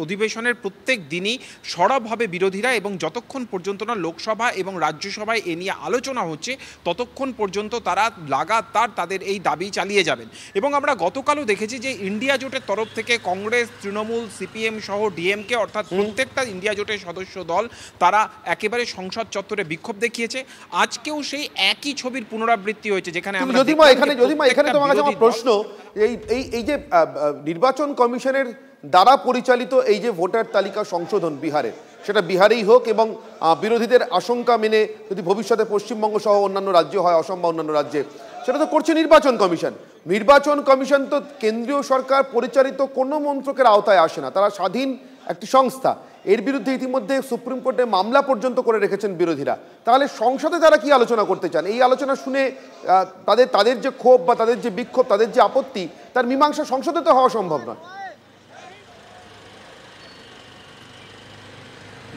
অধিবেশনের প্রত্যেক দিনই সরবভাবে বিরোধীরা, এবং যতক্ষণ পর্যন্ত না লোকসভা এবং রাজ্যসভায় এ নিয়ে নিয়ে আলোচনা হচ্ছে ততক্ষণ পর্যন্ত তারা লাগাতার তাদের এই দাবি চালিয়ে যাবেন। এবং আমরা গতকালও দেখেছি যে ইন্ডিয়া জোটের তরফ থেকে কংগ্রেস, তৃণমূল, সিপিএম সহ ডিএমকে অর্থাৎ প্রত্যেকটা ইন্ডিয়া জোটের সদস্য দল তারা একেবারে সংসদ চত্বরে বিক্ষোভ দেখিয়েছে। আজকেও সেই একই ছবির পুনরাবৃত্তি হয়েছে, যেখানে এখানে তোমার কাছে আমার প্রশ্ন, এই যে নির্বাচন কমিশনের দ্বারা পরিচালিত এই যে ভোটার তালিকা সংশোধন বিহারে, সেটা বিহারেই হোক এবং বিরোধীদের আশঙ্কা মেনে যদি ভবিষ্যতে পশ্চিমবঙ্গ সহ অন্যান্য রাজ্য হয়, অসম বা অন্যান্য রাজ্যে, সেটা তো করছে নির্বাচন কমিশন। নির্বাচন কমিশন তো কেন্দ্রীয় সরকার পরিচালিত কোনো মন্ত্রকের আওতায় আসে না, তারা স্বাধীন একটি সংস্থা। এর বিরুদ্ধে ইতিমধ্যে সুপ্রিম কোর্টে মামলা পর্যন্ত করে রেখেছেন বিরোধীরা। তাহলে সংসদে তারা কি আলোচনা করতে চান? এই আলোচনা শুনে তাদের যে ক্ষোভ বা তাদের যে বিক্ষোভ, তাদের যে আপত্তি, তার মীমাংসা সংসদে তো হওয়া সম্ভব নয়।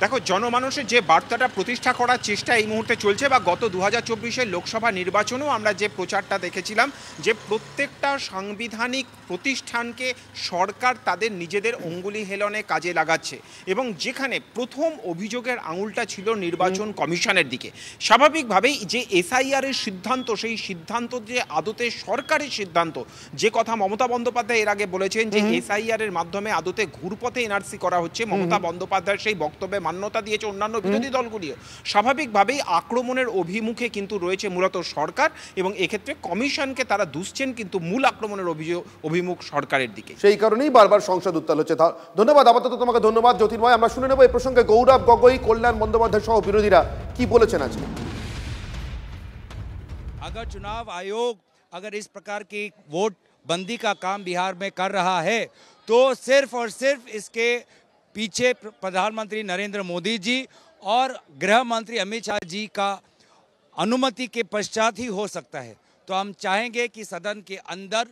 দেখো, জনমানুষের যে বার্তাটা প্রতিষ্ঠা করার চেষ্টা এই মুহূর্তে চলছে, বা গত 2024-এর লোকসভা নির্বাচনেও আমরা যে প্রচারটা দেখেছিলাম যে প্রত্যেকটা সাংবিধানিক প্রতিষ্ঠানকে সরকার তাদের নিজেদের অঙ্গুলি হেলনে কাজে লাগাচ্ছে, এবং যেখানে প্রথম অভিযোগের আঙুলটা ছিল নির্বাচন কমিশনের দিকে। স্বাভাবিকভাবেই যে এসআইআরের সিদ্ধান্ত, সেই সিদ্ধান্ত যে আদতে সরকারের সিদ্ধান্ত, যে কথা মমতা বন্দ্যোপাধ্যায় এর আগে বলেছেন যে এসআইআরের মাধ্যমে আদতে ঘুরপথে এনআরসি করা হচ্ছে, মমতা বন্দ্যোপাধ্যায়ের সেই বক্তব্যে মান্যতা দিয়েছে অন্যান্য বিরোধী দলগুলিও। স্বাভাবিকভাবেই আক্রমণের অভিমুখে কিন্তু রয়েছে মূলত সরকার, এবং এক্ষেত্রে কমিশনকে তারা দুষছেন কিন্তু মূল আক্রমণের অভিমুখ সরকারের দিকে। সেই কারণেই বারবার সংসদ উত্তাল হচ্ছে। ধন্যবাদ, আপাতত তোমাকে ধন্যবাদ জ্যোতির্ময়। আমরা শুনে নেব এই প্রসঙ্গে গৌরব গগৈ, কল্যাণ বন্দ্যোপাধ্যায় সহ বিরোধীরা কি বলেছেন আজকে। अगर चुनाव आयोग अगर इस प्रकार की वोट बंदी का काम बिहार में कर रहा है तो सिर्फ और सिर्फ इसके पीछे प्रधानमंत्री नरेंद्र मोदी जी और गृह मंत्री अमित शाह जी का अनुमति के पश्चात ही हो सकता है। तो हम चाहेंगे कि सदन के अंदर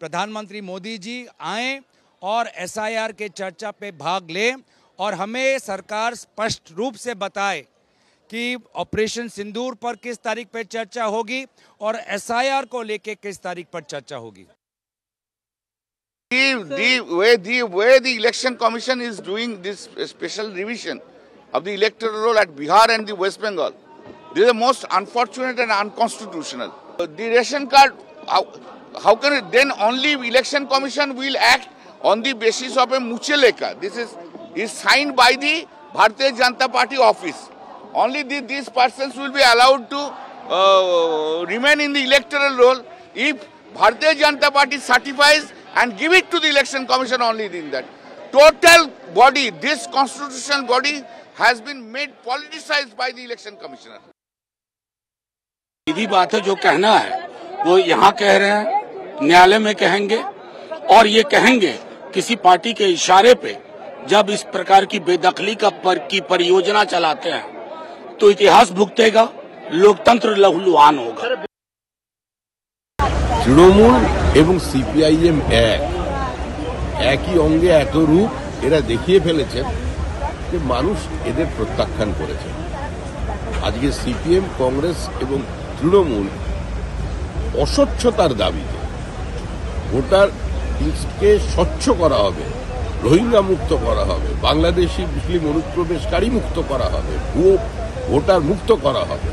प्रधानमंत्री मोदी जी आएं और एसआईआर के चर्चा पे भाग लें और हमें सरकार स्पष्ट रूप से बताए कि ऑपरेशन सिंदूर पर किस तारीख पर चर्चा होगी और एसआईआर को लेके किस तारीख पर चर्चा होगी। The way the election commission is doing this special revision of the electoral roll at Bihar and the West Bengal, this is the most unfortunate and unconstitutional. The ration card, how can it then only election commission will act on the basis of a mucheleka? This is signed by the Bharatiya Janata Party office. Only these persons will be allowed to remain in the electoral roll if Bharatiya Janata Party certifies and give it to the election commission. only in that. Total body, this constitutional body has been made politicized by the election commissioner. सीधी बात है, जो कहना है वो यहाँ कह रहे हैं, न्यायालय में कहेंगे, और ये कहेंगे किसी पार्टी के इशारे पे जब इस प्रकार की बेदखली की परियोजना चलाते हैं तो इतिहास भुगतेगा, लोकतंत्र लहूलुहान होगा। তৃণমূল এবং সিপিআইএম একই অঙ্গে এত রূপ এরা দেখিয়ে ফেলেছেন যে মানুষ এদের প্রত্যাখ্যান করেছে। আজকে সিপিএম, কংগ্রেস এবং তৃণমূল অস্বচ্ছতার দাবিতে ভোটার লিস্টকে স্বচ্ছ করা হবে, রোহিঙ্গা মুক্ত করা হবে, বাংলাদেশি মুসলিম অনুপ্রবেশকারী মুক্ত করা হবে, ভুয়ো ভোটার মুক্ত করা হবে,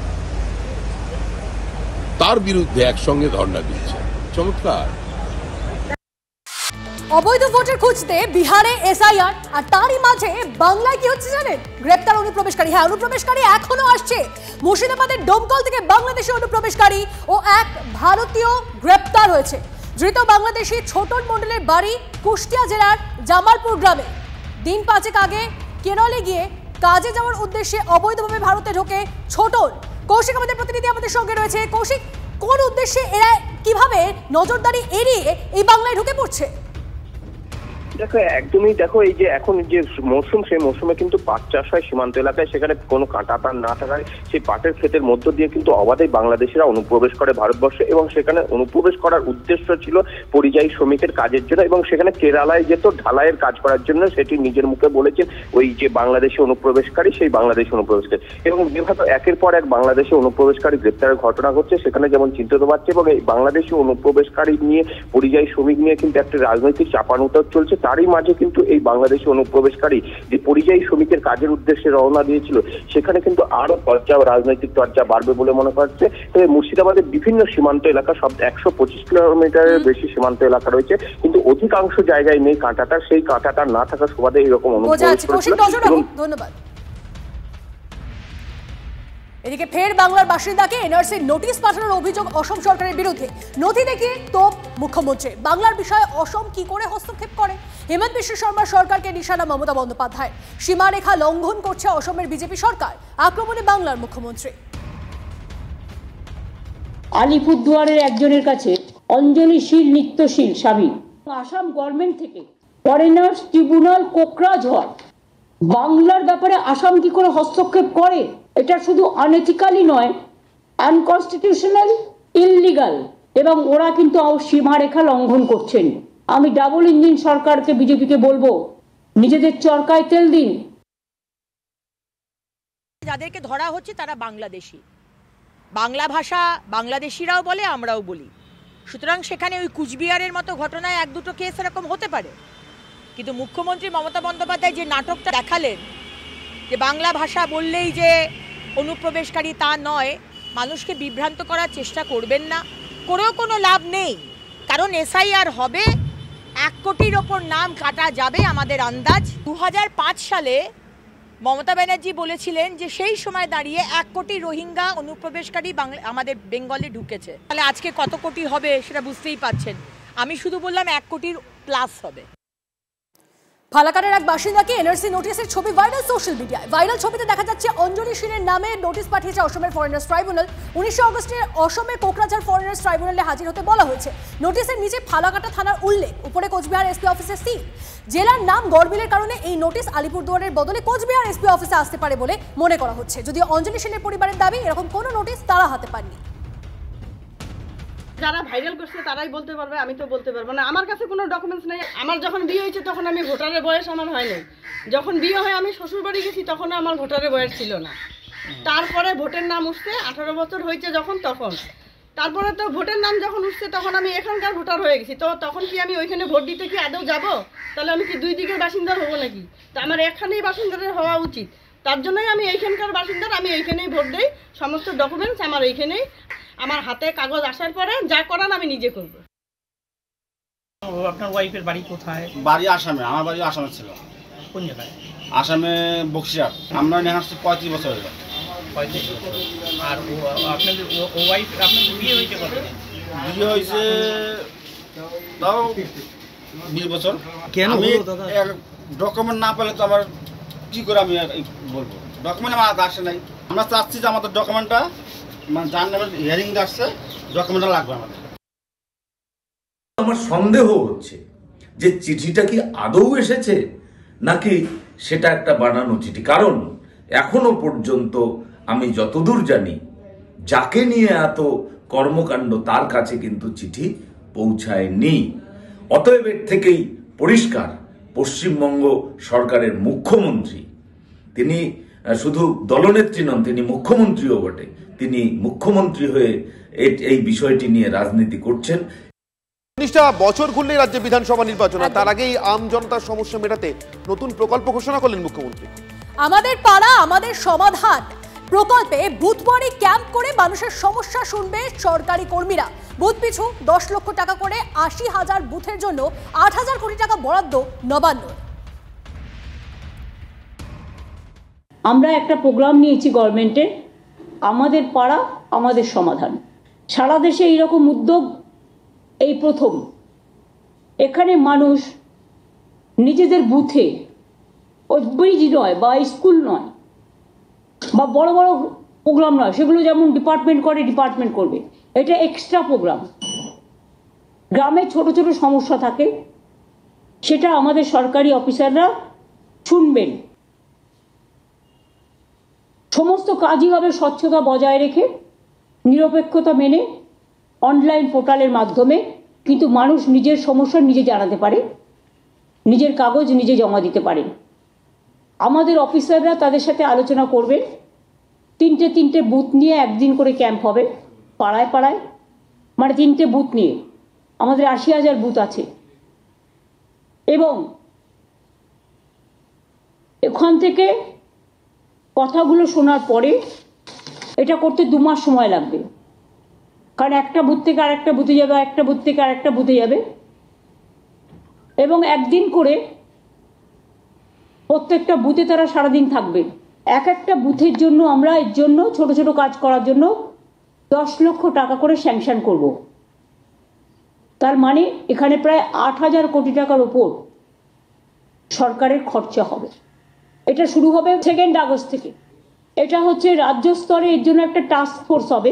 তার বিরুদ্ধে একসঙ্গে ধর্ণা দিচ্ছে। চমৎকার। অবৈধ ভোটার খুঁজতে বিহারে এসআইআর, আর তারই মাঝে বাংলায় কি হচ্ছে জানেন? গ্রেপ্তার অনুপ্রবেশকারী। হ্যাঁ, অনুপ্রবেশকারী এখনো আসছে। মুর্শিদাবাদের ডোমকল থেকে বাংলাদেশি অনুপ্রবেশকারী ও এক ভারতীয় গ্রেপ্তার হয়েছে। ধৃত বাংলাদেশি ছোটন মণ্ডলের বাড়ি কুষ্টিয়া জেলার জামালপুর গ্রামে। দিন পাঁচেক আগে কেরলে গিয়ে কাজে যাওয়ার উদ্দেশ্যে অবৈধভাবে ভারতে ঢোকে ছোটন। কৌশিক আমাদের প্রতিনিধি আমাদের সঙ্গে রয়েছে। কৌশিক, কোন উদ্দেশ্যে এরা কিভাবে নজরদারি এড়িয়ে এই বাংলায় ঢুকে পড়ছে? দেখো, একদমই দেখো, এই যে এখন যে মৌসুম, সেই মৌসুমে কিন্তু পাট চাষ হয় সীমান্ত এলাকায়, সেখানে কোনো কাঁটা পান না থাকায় সেই পাটের ক্ষেতের মধ্য দিয়ে কিন্তু অবাধে বাংলাদেশিরা অনুপ্রবেশ করে ভারতবর্ষে, এবং সেখানে অনুপ্রবেশ করার উদ্দেশ্য ছিল পরিযায়ী শ্রমিকের কাজের জন্য, এবং সেখানে কেরালায় যেত ঢালাইয়ের কাজ করার জন্য। সেটি নিজের মুখে বলেছেন ওই যে বাংলাদেশি অনুপ্রবেশকারী, সেই বাংলাদেশি অনুপ্রবেশকারী। এবং যেভাবে একের পর এক বাংলাদেশি অনুপ্রবেশকারী গ্রেপ্তারের ঘটনা ঘটছে, সেখানে যেমন চিন্তিত পাচ্ছে, এবং এই বাংলাদেশি অনুপ্রবেশকারী নিয়ে, পরিযায়ী শ্রমিক নিয়ে কিন্তু একটা রাজনৈতিক চাপানুতর চলছে। তারই মাঝে কিন্তু এই বাংলাদেশি অনুপ্রবেশকারী যে পরিযায়ী শ্রমিকের কাজের উদ্দেশ্যে রওনা দিয়েছিল, সেখানে কিন্তু আরো রাজনৈতিক চর্চা বাড়বে বলে মনে করছে। তবে মুর্শিদাবাদের বিভিন্ন সীমান্ত এলাকা, সব 125 কিলোমিটারের বেশি সীমান্ত এলাকা রয়েছে, কিন্তু অধিকাংশ জায়গায় নেই কাঁটাতার। সেই কাঁটাতার না থাকার সুবাদে এরকম অনুপ্রবেশ করেছিল। ধন্যবাদ। এদিকে ফের বাংলার বাসিন্দাকে এনআরসির নোটিশ পাঠানোর অভিযোগ অসম সরকারের বিরুদ্ধে। নথি দেখে তোপ মুখ্যমন্ত্রী। বাংলার বিষয়ে অসম কি করে হস্তক্ষেপ করে? হেমন্ত বিশ্ব শর্মার সরকারকে নিশানা মমতা বন্দ্যোপাধ্যায়। সীমারেখা লঙ্ঘন করছে অসমের বিজেপি সরকার, আক্রমণে বাংলার মুখ্যমন্ত্রী। আলিপুরদুয়ারের একজনের কাছে অঞ্জলিশীল নৃত্যশীল স্বামী। আসাম গভর্নমেন্ট থেকে ফরেনার্স ট্রিব্যুনাল কোকরাঝড় বাংলার ব্যাপারে আসাম কি করে হস্তক্ষেপ করে? এটা শুধু আনএথিক্যালি নয়, আনকনস্টিটিউশনাল, ইললিগাল, এবং ওরা কিন্তু সীমারেখা লঙ্ঘন করছেন। আমি ডাবল ইঞ্জিন সরকারকে, বিজেপিকে বলবো, নিজেদের চরকায় তেল দিন। যাদেরকে ধরা হচ্ছে তারা বাংলাদেশি, বাংলা ভাষা বাংলাদেশিরাও বলে, আমরাও বলি। সুতরাং সেখানে ওই কুচবিহারের মতো ঘটনায় এক দুটো কেস এরকম হতে পারে, কিন্তু মুখ্যমন্ত্রী মমতা বন্দ্যোপাধ্যায় যে নাটকটা দেখালেন যে বাংলা ভাষা বললেই যে অনুপ্রবেশকারী, তা নয়, মানুষকে বিভ্রান্ত করার চেষ্টা করবেন না, করেও কোনো লাভ নেই। কারণ এসআইআর হবে, 1 কোটির ওপর নাম কাটা যাবে আমাদের আন্দাজ। 2005 সালে মমতা ব্যানার্জি বলেছিলেন যে সেই সময় দাঁড়িয়ে 1 কোটি রোহিঙ্গা অনুপ্রবেশকারী আমাদের বেঙ্গলে ঢুকেছে। তাহলে আজকে কত কোটি হবে সেটা বুঝতেই পারছেন। আমি শুধু বললাম 1 কোটির প্লাস হবে। ফালাকাটের এক বাসিন্দাকে এনআরসি নোটিশের ছবি ভাইরাল সোশ্যাল মিডিয়ায়। ভাইরাল ছবিতে দেখা যাচ্ছে অঞ্জলি শীলের নামে নোটিশ পাঠিয়েছে অসমের ফরেনার্স ট্রাইব্যুনাল। 19 আগস্টে অসমের কোকরাঝাড় ফরেনার্স ট্রাইব্যুনালে হাজির হতে বলা হয়েছে। নোটিশের নিচে ফালাকাটা থানার উল্লেখ, উপরে কোচবিহার এসপি অফিসের সিল। জেলার নাম গড়বিলের কারণে এই নোটিশ আলিপুরদুয়ারের বদলে কোচবিহার এসপি অফিসে আসতে পারে বলে মনে করা হচ্ছে। যদিও অঞ্জলি শীলের পরিবারের দাবি এরকম কোনো নোটিশ তারা হাতে পাননি। যারা ভাইরাল করছে তারাই বলতে পারবে, আমি তো বলতে পারবো না। আমার কাছে কোনো ডকুমেন্টস নেই। আমার যখন বিয়ে হয়েছে তখন আমি ভোটারের বয়স আমার হয়নি। যখন বিয়ে হয়ে আমি শ্বশুরবাড়ি গেছি তখন আমার ভোটারের বয়স ছিল না। তারপরে ভোটের নাম উঠছে 18 বছর হয়েছে যখন, তখন তারপরে তো ভোটের নাম যখন উঠছে তখন আমি এখানকার ভোটার হয়ে গেছি। তো তখন কি আমি ওইখানে ভোট দিতে কি আদৌ যাব? তাহলে আমি কি 2 দিকের বাসিন্দার হবো নাকি? তা আমার এখানেই বাসিন্দার হওয়া উচিত। তার জন্যই আমি এইখানকার বাসিন্দার, আমি এইখানেই ভোট দিই। সমস্ত ডকুমেন্টস আমার এইখানেই, আমার হাতে কাগজ আসার পরে যা করার আমি নিজে করব। আপনার ওয়াইফের বাড়ি কোথায়? বাড়ি আসামে। আমার বাড়ি আসামে ছিল। কোন জায়গায়? আসামে বক্সিরহাট। আমরা নিয়ে আসছি 35 বছর হলো। 35 বছর। আর আপনাদের ওয়াইফ, আপনাদের বিয়ে হয়েছে কতদিন? বিয়ে হয়েছে তাও 20 বছর। কেন আমি দাদা ডকুমেন্ট না পেলে তো আমার কি করে আমি বলবো? ডকুমেন্ট আমার হাতে আসে নাই। আমরা চাচ্ছি যে আমাদের ডকুমেন্টটা, মানে যার নামে হিয়ারিং আসছে, ডকুমেন্টটা লাগবে আমাদের। আমার সন্দেহ হচ্ছে যে চিঠিটা কি আদৌ এসেছে নাকি সেটা একটা বানানো চিঠি। কারণ এখনো পর্যন্ত আমি যতদূর জানি, যাকে নিয়ে এত কর্মকাণ্ড তার কাছে কিন্তু চিঠি পৌঁছায়নি। অতএব এর থেকেই পরিষ্কার, পশ্চিমবঙ্গ সরকারের মুখ্যমন্ত্রী, তিনি শুধু দলনেত্রী নন, তিনি মুখ্যমন্ত্রীও বটে। তিনি মুখ্যমন্ত্রী হয়ে এই বিষয়টি নিয়ে রাজনীতি করছেন। বছর ঘুরলেই রাজ্যে বিধানসভা নির্বাচন, তার আগেই আম জনতার সমস্যা মেটাতে নতুন প্রকল্প ঘোষণা করলেন মুখ্যমন্ত্রী। আমাদের পাড়া আমাদের সমাধান প্রকল্পে বুথবাড়ি ক্যাম্প করে মানুষের সমস্যা শুনবে সরকারি কর্মীরা। বুথ পিছু 10 লক্ষ টাকা করে 80,000 বুথের জন্য 8,000 কোটি টাকা বরাদ্দ নবান্ন। আমরা একটা প্রোগ্রাম নিয়েছি গভর্নমেন্টে, আমাদের পাড়া আমাদের সমাধান। সারা দেশে এইরকম উদ্যোগ এই প্রথম। এখানে মানুষ নিজেদের বুথে, ওই ব্রিজ নয় বা স্কুল নয় বা বড় বড় প্রোগ্রাম নয়, সেগুলো যেমন ডিপার্টমেন্ট করে ডিপার্টমেন্ট করবে, এটা এক্সট্রা প্রোগ্রাম। গ্রামে ছোট ছোট সমস্যা থাকে, সেটা আমাদের সরকারি অফিসাররা শুনবেন। সমস্ত কাজই হবে স্বচ্ছতা বজায় রেখে, নিরপেক্ষতা মেনে, অনলাইন পোর্টালের মাধ্যমে। কিন্তু মানুষ নিজের সমস্যা নিজে জানাতে পারে, নিজের কাগজ নিজে জমা দিতে পারে। আমাদের অফিসাররা তাদের সাথে আলোচনা করবে। 3টে বুথ নিয়ে একদিন করে ক্যাম্প হবে পাড়ায় পাড়ায়, মানে 3টে বুথ নিয়ে। আমাদের 80,000 বুথ আছে। এবং এখান থেকে কথাগুলো শোনার পরে এটা করতে 2 মাস সময় লাগবে, কারণ একটা বুথ থেকে আরেকটা বুথে যাবে, একটা বুথ থেকে আরেকটা বুথে যাবে, এবং একদিন করে প্রত্যেকটা বুথে তারা সারাদিন থাকবে। একটা বুথের জন্য আমরা এর জন্য ছোট ছোট কাজ করার জন্য 10 লক্ষ টাকা করে স্যাংশন করব। তার মানে এখানে প্রায় 8,000 কোটি টাকার উপর সরকারের খরচা হবে। এটা শুরু হবে 2 আগস্ট থেকে। এটা হচ্ছে রাজ্য স্তরে এর জন্য একটা টাস্ক ফোর্স হবে,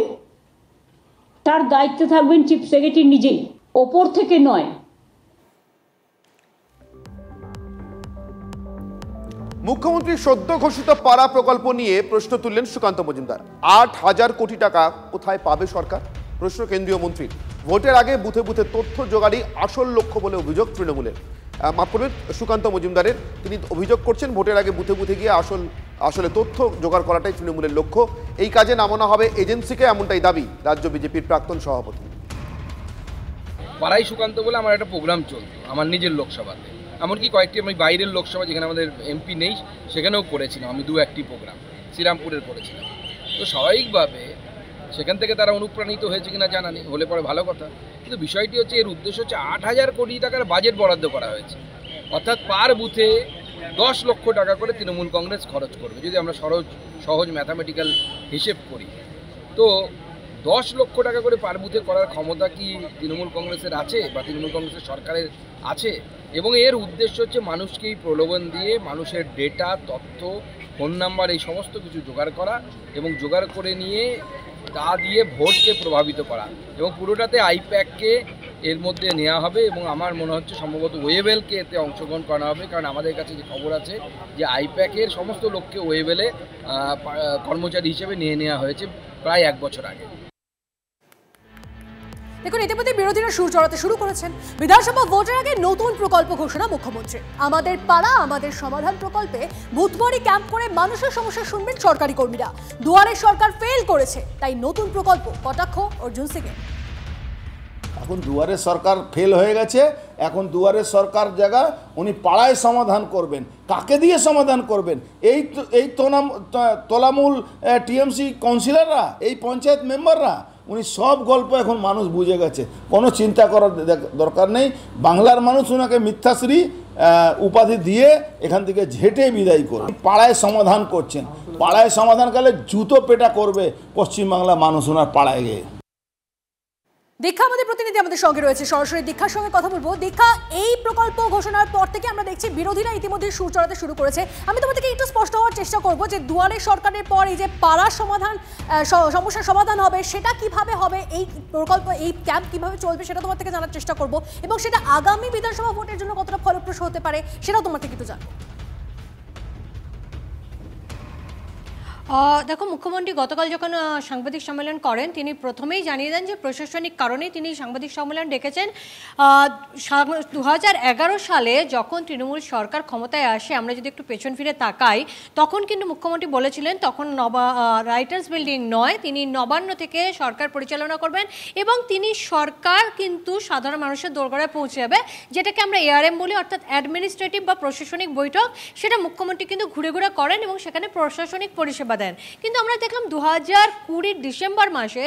তার দায়িত্বে থাকবেন চিফ সেক্রেটারি নিজেই, ওপর থেকে নয়। মুখ্যমন্ত্রী সদ্য ঘোষিত পাড়া প্রকল্প নিয়ে প্রশ্ন তুললেন সুকান্ত মজুমদার। 8,000 কোটি টাকা কোথায় পাবে সরকার? প্রশ্ন কেন্দ্রীয় মন্ত্রী। ভোটের আগে বুথে বুথে তথ্য জোগাড়ই আসল লক্ষ্য বলে অভিযোগ তৃণমূলের। মাফ করবেন, সুকান্ত মজুমদারের। তিনি অভিযোগ করছেন ভোটের আগে বুথে বুথে গিয়ে আসলে তথ্য জোগাড় করাটাই তৃণমূলের লক্ষ্য। এই কাজে নামানো হবে এজেন্সিকে, এমনটাই দাবি রাজ্য বিজেপির প্রাক্তন সভাপতি। পাড়াই সুকান্ত বলে আমার একটা প্রোগ্রাম চলতো আমার নিজের লোকসভাতে, এমনকি কয়েকটি আমি বাইরের লোকসভা যেখানে আমাদের এমপি নেই সেখানেও করেছিলাম। আমি 2-1টি প্রোগ্রাম শ্রীরামপুরের করেছিলাম। তো স্বাভাবিকভাবে সেখান থেকে তারা অনুপ্রাণিত হয়েছে কিনা জানা নেই, হলে পরে ভালো কথা। কিন্তু বিষয়টি হচ্ছে এর উদ্দেশ্য হচ্ছে 8,000 কোটি টাকার বাজেট বরাদ্দ করা হয়েছে, অর্থাৎ পার বুথে 10 লক্ষ টাকা করে তৃণমূল কংগ্রেস খরচ করবে। যদি আমরা সহজ ম্যাথামেটিক্যাল হিসেব করি তো 10 লক্ষ টাকা করে পার বুথে করার ক্ষমতা কি তৃণমূল কংগ্রেসের আছে বা তৃণমূল কংগ্রেসের সরকারের আছে? এবং এর উদ্দেশ্য হচ্ছে মানুষকেই প্রলোভন দিয়ে মানুষের ডেটা, তথ্য, ফোন নাম্বার এই সমস্ত কিছু জোগাড় করা এবং জোগাড় করে নিয়ে তা দিয়ে ভোটকে প্রভাবিত করা। এবং পুরোটাতে আইপ্যাককে এর মধ্যে নেওয়া হবে এবং আমার মনে হচ্ছে সম্ভবত ওয়েবেলকে এতে অংশগ্রহণ করা হবে, কারণ আমাদের কাছে যে খবর আছে যে আইপ্যাকের সমস্ত লোককে ওয়েবেলে কর্মচারী হিসেবে নিয়ে নেওয়া হয়েছে প্রায় 1 বছর আগে। দেখুন, ইতিমধ্যে বিরোধীরা সুর চড়াতে শুরু করেছেন। বিধানসভা ভোটের আগে নতুন প্রকল্প ঘোষণা মুখ্যমন্ত্রী। আমাদের পাড়া আমাদের সমাধান প্রকল্পে বুথবাড়ি ক্যাম্প করে মানুষের সমস্যা শুনবেন সরকারি কর্মীরা। দুয়ারে সরকার ফেল করেছে, তাই নতুন প্রকল্প, কটাক্ষ অর্জুন সিং। এখন দুয়ারে সরকার ফেল হয়ে গেছে, এখন দুয়ারে সরকার জায়গা উনি পাড়ায় সমাধান করবেন। কাকে দিয়ে সমাধান করবেন? এই তোলামূল টিএমসি কাউন্সিলররা, এই পঞ্চায়েত মেম্বাররা, উনি সব গল্প এখন মানুষ বুঝে গেছে, কোনো চিন্তা করার দরকার নেই। বাংলার মানুষ ওনাকে মিথ্যাশ্রী উপাধি দিয়ে এখান থেকে ঝেঁটে বিদায় করে পাড়ায় সমাধান করছেন। পাড়ায় সমাধান করলে জুতো পেটা করবে পশ্চিমবাংলা মানুষ ওনার পাড়ায় গিয়ে। দীক্ষা আমাদের প্রতিনিধি আমাদের সঙ্গে রয়েছে, সরাসরি দীক্ষার সঙ্গে কথা বলবো। দীক্ষা, এই প্রকল্প ঘোষণার পর থেকে আমরা দেখছি বিরোধীরা ইতিমধ্যে সুর চড়াতে শুরু করেছে। আমি তোমার থেকে একটু স্পষ্ট হওয়ার চেষ্টা করব যে দুয়ারে সরকারের পর এই যে পাড়ার সমাধান, সমস্যার সমাধান হবে, সেটা কিভাবে হবে, এই প্রকল্প, এই ক্যাম্প কিভাবে চলবে, সেটা তোমার থেকে জানার চেষ্টা করব, এবং সেটা আগামী বিধানসভা ভোটের জন্য কতটা ফলপ্রসূ হতে পারে সেটাও তোমার থেকে একটু জানবো। দেখো, মুখ্যমন্ত্রী গতকাল যখন সাংবাদিক সম্মেলন করেন তিনি প্রথমেই জানিয়ে দেন যে প্রশাসনিক কারণে তিনি সাংবাদিক সম্মেলন ডেকেছেন। 2011 সালে যখন তৃণমূল সরকার ক্ষমতায় আসে, আমরা যদি একটু পেছন ফিরে তাকাই, তখন কিন্তু মুখ্যমন্ত্রী বলেছিলেন তখন রাইটার্স বিল্ডিং নয়, তিনি নবান্ন থেকে সরকার পরিচালনা করবেন এবং তিনি সরকার কিন্তু সাধারণ মানুষের দোরগোড়ায় পৌঁছে যাবে, যেটাকে আমরা এআরএম বলি, অর্থাৎ অ্যাডমিনিস্ট্রেটিভ বা প্রশাসনিক বৈঠক। সেটা মুখ্যমন্ত্রী কিন্তু ঘুরে ঘুরে করেন এবং সেখানে প্রশাসনিক পরিষেবা দেন। কিন্তু আমরা দেখলাম 2020 ডিসেম্বর মাসে,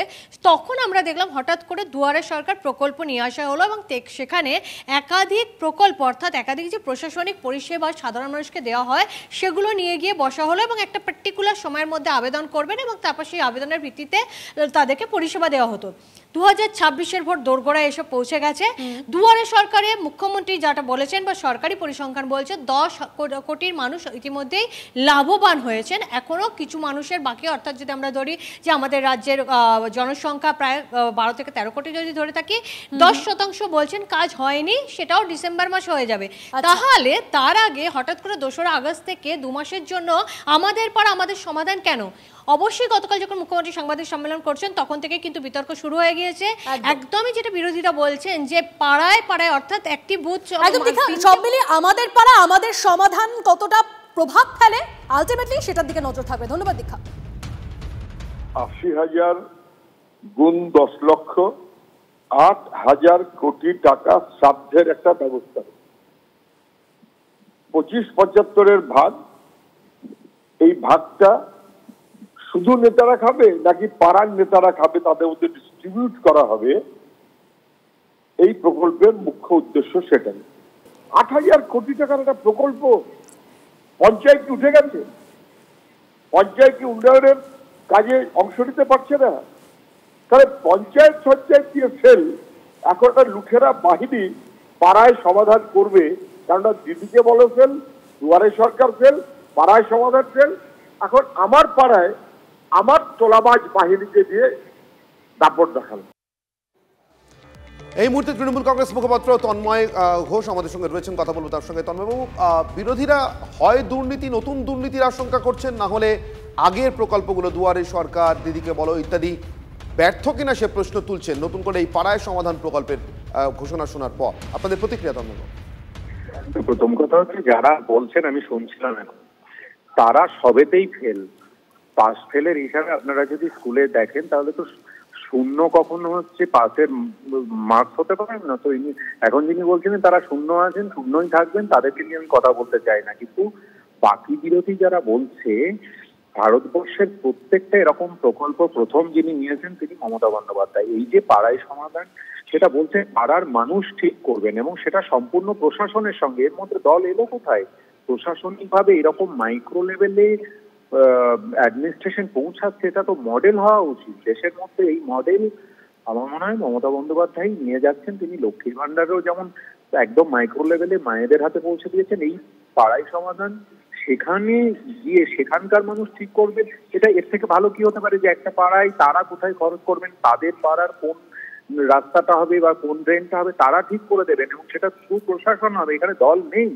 তখন আমরা দেখলাম হঠাৎ করে দুয়ারে সরকার প্রকল্প নিয়ে আসা হলো এবং সেখানে একাধিক প্রকল্প, অর্থাৎ একাধিক যে প্রশাসনিক পরিষেবা সাধারণ মানুষকে দেওয়া হয় সেগুলো নিয়ে গিয়ে বসা হলো এবং একটা পার্টিকুলার সময়ের মধ্যে আবেদন করবেন এবং তারপর সেই আবেদনের ভিত্তিতে তাদেরকে পরিষেবা দেওয়া হতো। 2026-এর ভোট দোরগোড়ায় এসে পৌঁছে গেছে। দুয়ারে সরকারে মুখ্যমন্ত্রী যেটা বলেছেন বা সরকারি পরিসংখ্যান বলছে 10 কোটির মানুষ ইতিমধ্যেই লাভবান হয়েছেন। এখনও কিছু মানুষের বাকি, অর্থাৎ যদি আমরা ধরি যে আমাদের রাজ্যের জনসংখ্যা প্রায় 12 থেকে 13 কোটি যদি ধরে থাকি, 10% বলছেন কাজ হয়নি, সেটাও ডিসেম্বর মাসে হয়ে যাবে। তাহলে তার আগে হঠাৎ করে 2রা আগস্ট থেকে 2 মাসের জন্য আমাদের পাড়া আমাদের সমাধান কেন? অবশ্যই গতকাল যখন মুখ্যমন্ত্রী সাংবাদিক সম্মেলন করছেন তখন থেকে কিন্তু বিতর্ক শুরু হয়ে গিয়েছে। একদমই যেটা বিরোধীরা বলছেন যে পাড়ায় পাড়ায়, অর্থাৎ একটি বুথ, সব মিলিয়ে আমাদের পাড়া আমাদের সমাধান কতটা প্রভাব ফেলে আলটিমেটলি সেটার দিকে নজর থাকবে। ধন্যবাদ দীক্ষা। 80,000 গুণ 10 লক্ষ, 8,000 কোটি টাকা সাধ্যের একটা ব্যবস্থা। 25-75-এর ভাগ, এই ভাগটা শুধু নেতারা খাবে নাকি পাড়ার নেতারা খাবে, তাদের মধ্যে ডিস্ট্রিবিউট করা হবে, এই প্রকল্পের মুখ্য উদ্দেশ্য সেটাই। 8,000 কোটি টাকার একটা প্রকল্প, পঞ্চায়েত কি উঠে গেছে? পঞ্চায়েত কি উন্নয়নের কাজে অংশ নিতে পারছে না? তাহলে পঞ্চায়েত দিয়ে ফেল, এখন একটা লুঠেরা বাহিনী পাড়ায় সমাধান করবে। কারণ দিদিকে বলো ফেল, দুয়ারে সরকার ফেল, পাড়ায় সমাধান ফেল। এখন আমার পাড়ায় আমার তোলাবাজ বাহিনীকে দিয়ে দাপট দেখাল। এই মুহূর্তে তৃণমূল কংগ্রেস মুখপাত্র তন্ময় ঘোষ আমাদের সঙ্গে রয়েছেন, কথা বলবো তার সঙ্গে। তন্ময়বাবু, বিরোধীরা হয় দুর্নীতি, নতুন দুর্নীতির আশঙ্কা করছেন, না হলে আগের প্রকল্পগুলো দুয়ারে সরকার, দিদিকে বলো ইত্যাদি ব্যর্থ কিনা সে প্রশ্ন তুলছেন নতুন করে এই পাড়ায় সমাধান প্রকল্পের ঘোষণা শোনার পর। আপনাদের প্রতিক্রিয়া তন্ময়বাবু? প্রথম কথা হচ্ছে, যারা বলছেন আমি শুনছিলাম এখন, তারা সবেতেই ফেল। পাস ফেলের হিসাবে আপনারা যদি স্কুলে দেখেন তাহলে তো শূন্য কখনো হচ্ছে পাসের মার্কস হতে পারেন না। তো এখন যিনি বলছিলেন তারা শূন্য আছেন, শূন্যই থাকবেন, তাদেরকে নিয়ে আমি কথা বলতে চাই না। কিন্তু বাকি বিরোধী যারা বলছে, ভারতবর্ষের প্রত্যেকটা এরকম প্রকল্প প্রথম যিনি নিয়েছেন তিনি মমতা বন্দ্যোপাধ্যায়। এই যে পাড়ায় সমাধান, সেটা বলছে পাড়ার মানুষ ঠিক করবেন এবং সেটা সম্পূর্ণ প্রশাসনের সঙ্গে। এর মধ্যে দল এলো কোথায়? প্রশাসনিক ভাবে এরকম মাইক্রো লেভেলে অ্যাডমিনিস্ট্রেশন পৌঁছাচ্ছে, এটা তো মডেল হওয়া উচিত দেশের মধ্যে। এই মডেল আমার মনে হয় মমতা বন্দ্যোপাধ্যায় নিয়ে যাচ্ছেন। তিনি লক্ষ্মীর ভান্ডারেও যেমন একদম মাইক্রো লেভেলে মায়েদের হাতে পৌঁছে দিয়েছেন, এই পাড়ায় সমাধান সেখানে গিয়ে সেখানকার মানুষ ঠিক করবে। এটা এর থেকে ভালো কি হতে পারে যে একটা পাড়ায় তারা কোথায় খরচ করবেন, তাদের পাড়ার কোন রাস্তাটা হবে বা কোন ড্রেনটা হবে তারা ঠিক করে দেবেন এবং সেটা সুপ্রশাসন হবে। এখানে দল নেই,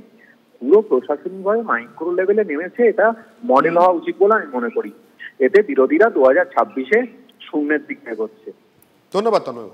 পুরো প্রশাসনিকভাবে মাইক্রো লেভেলে নেমেছে। এটা মডেল হওয়া উচিত বলে আমি মনে করি। এতে বিরোধীরা 2026-এ শূন্যের দিকে এগোচ্ছে। ধন্যবাদ তন্ময়।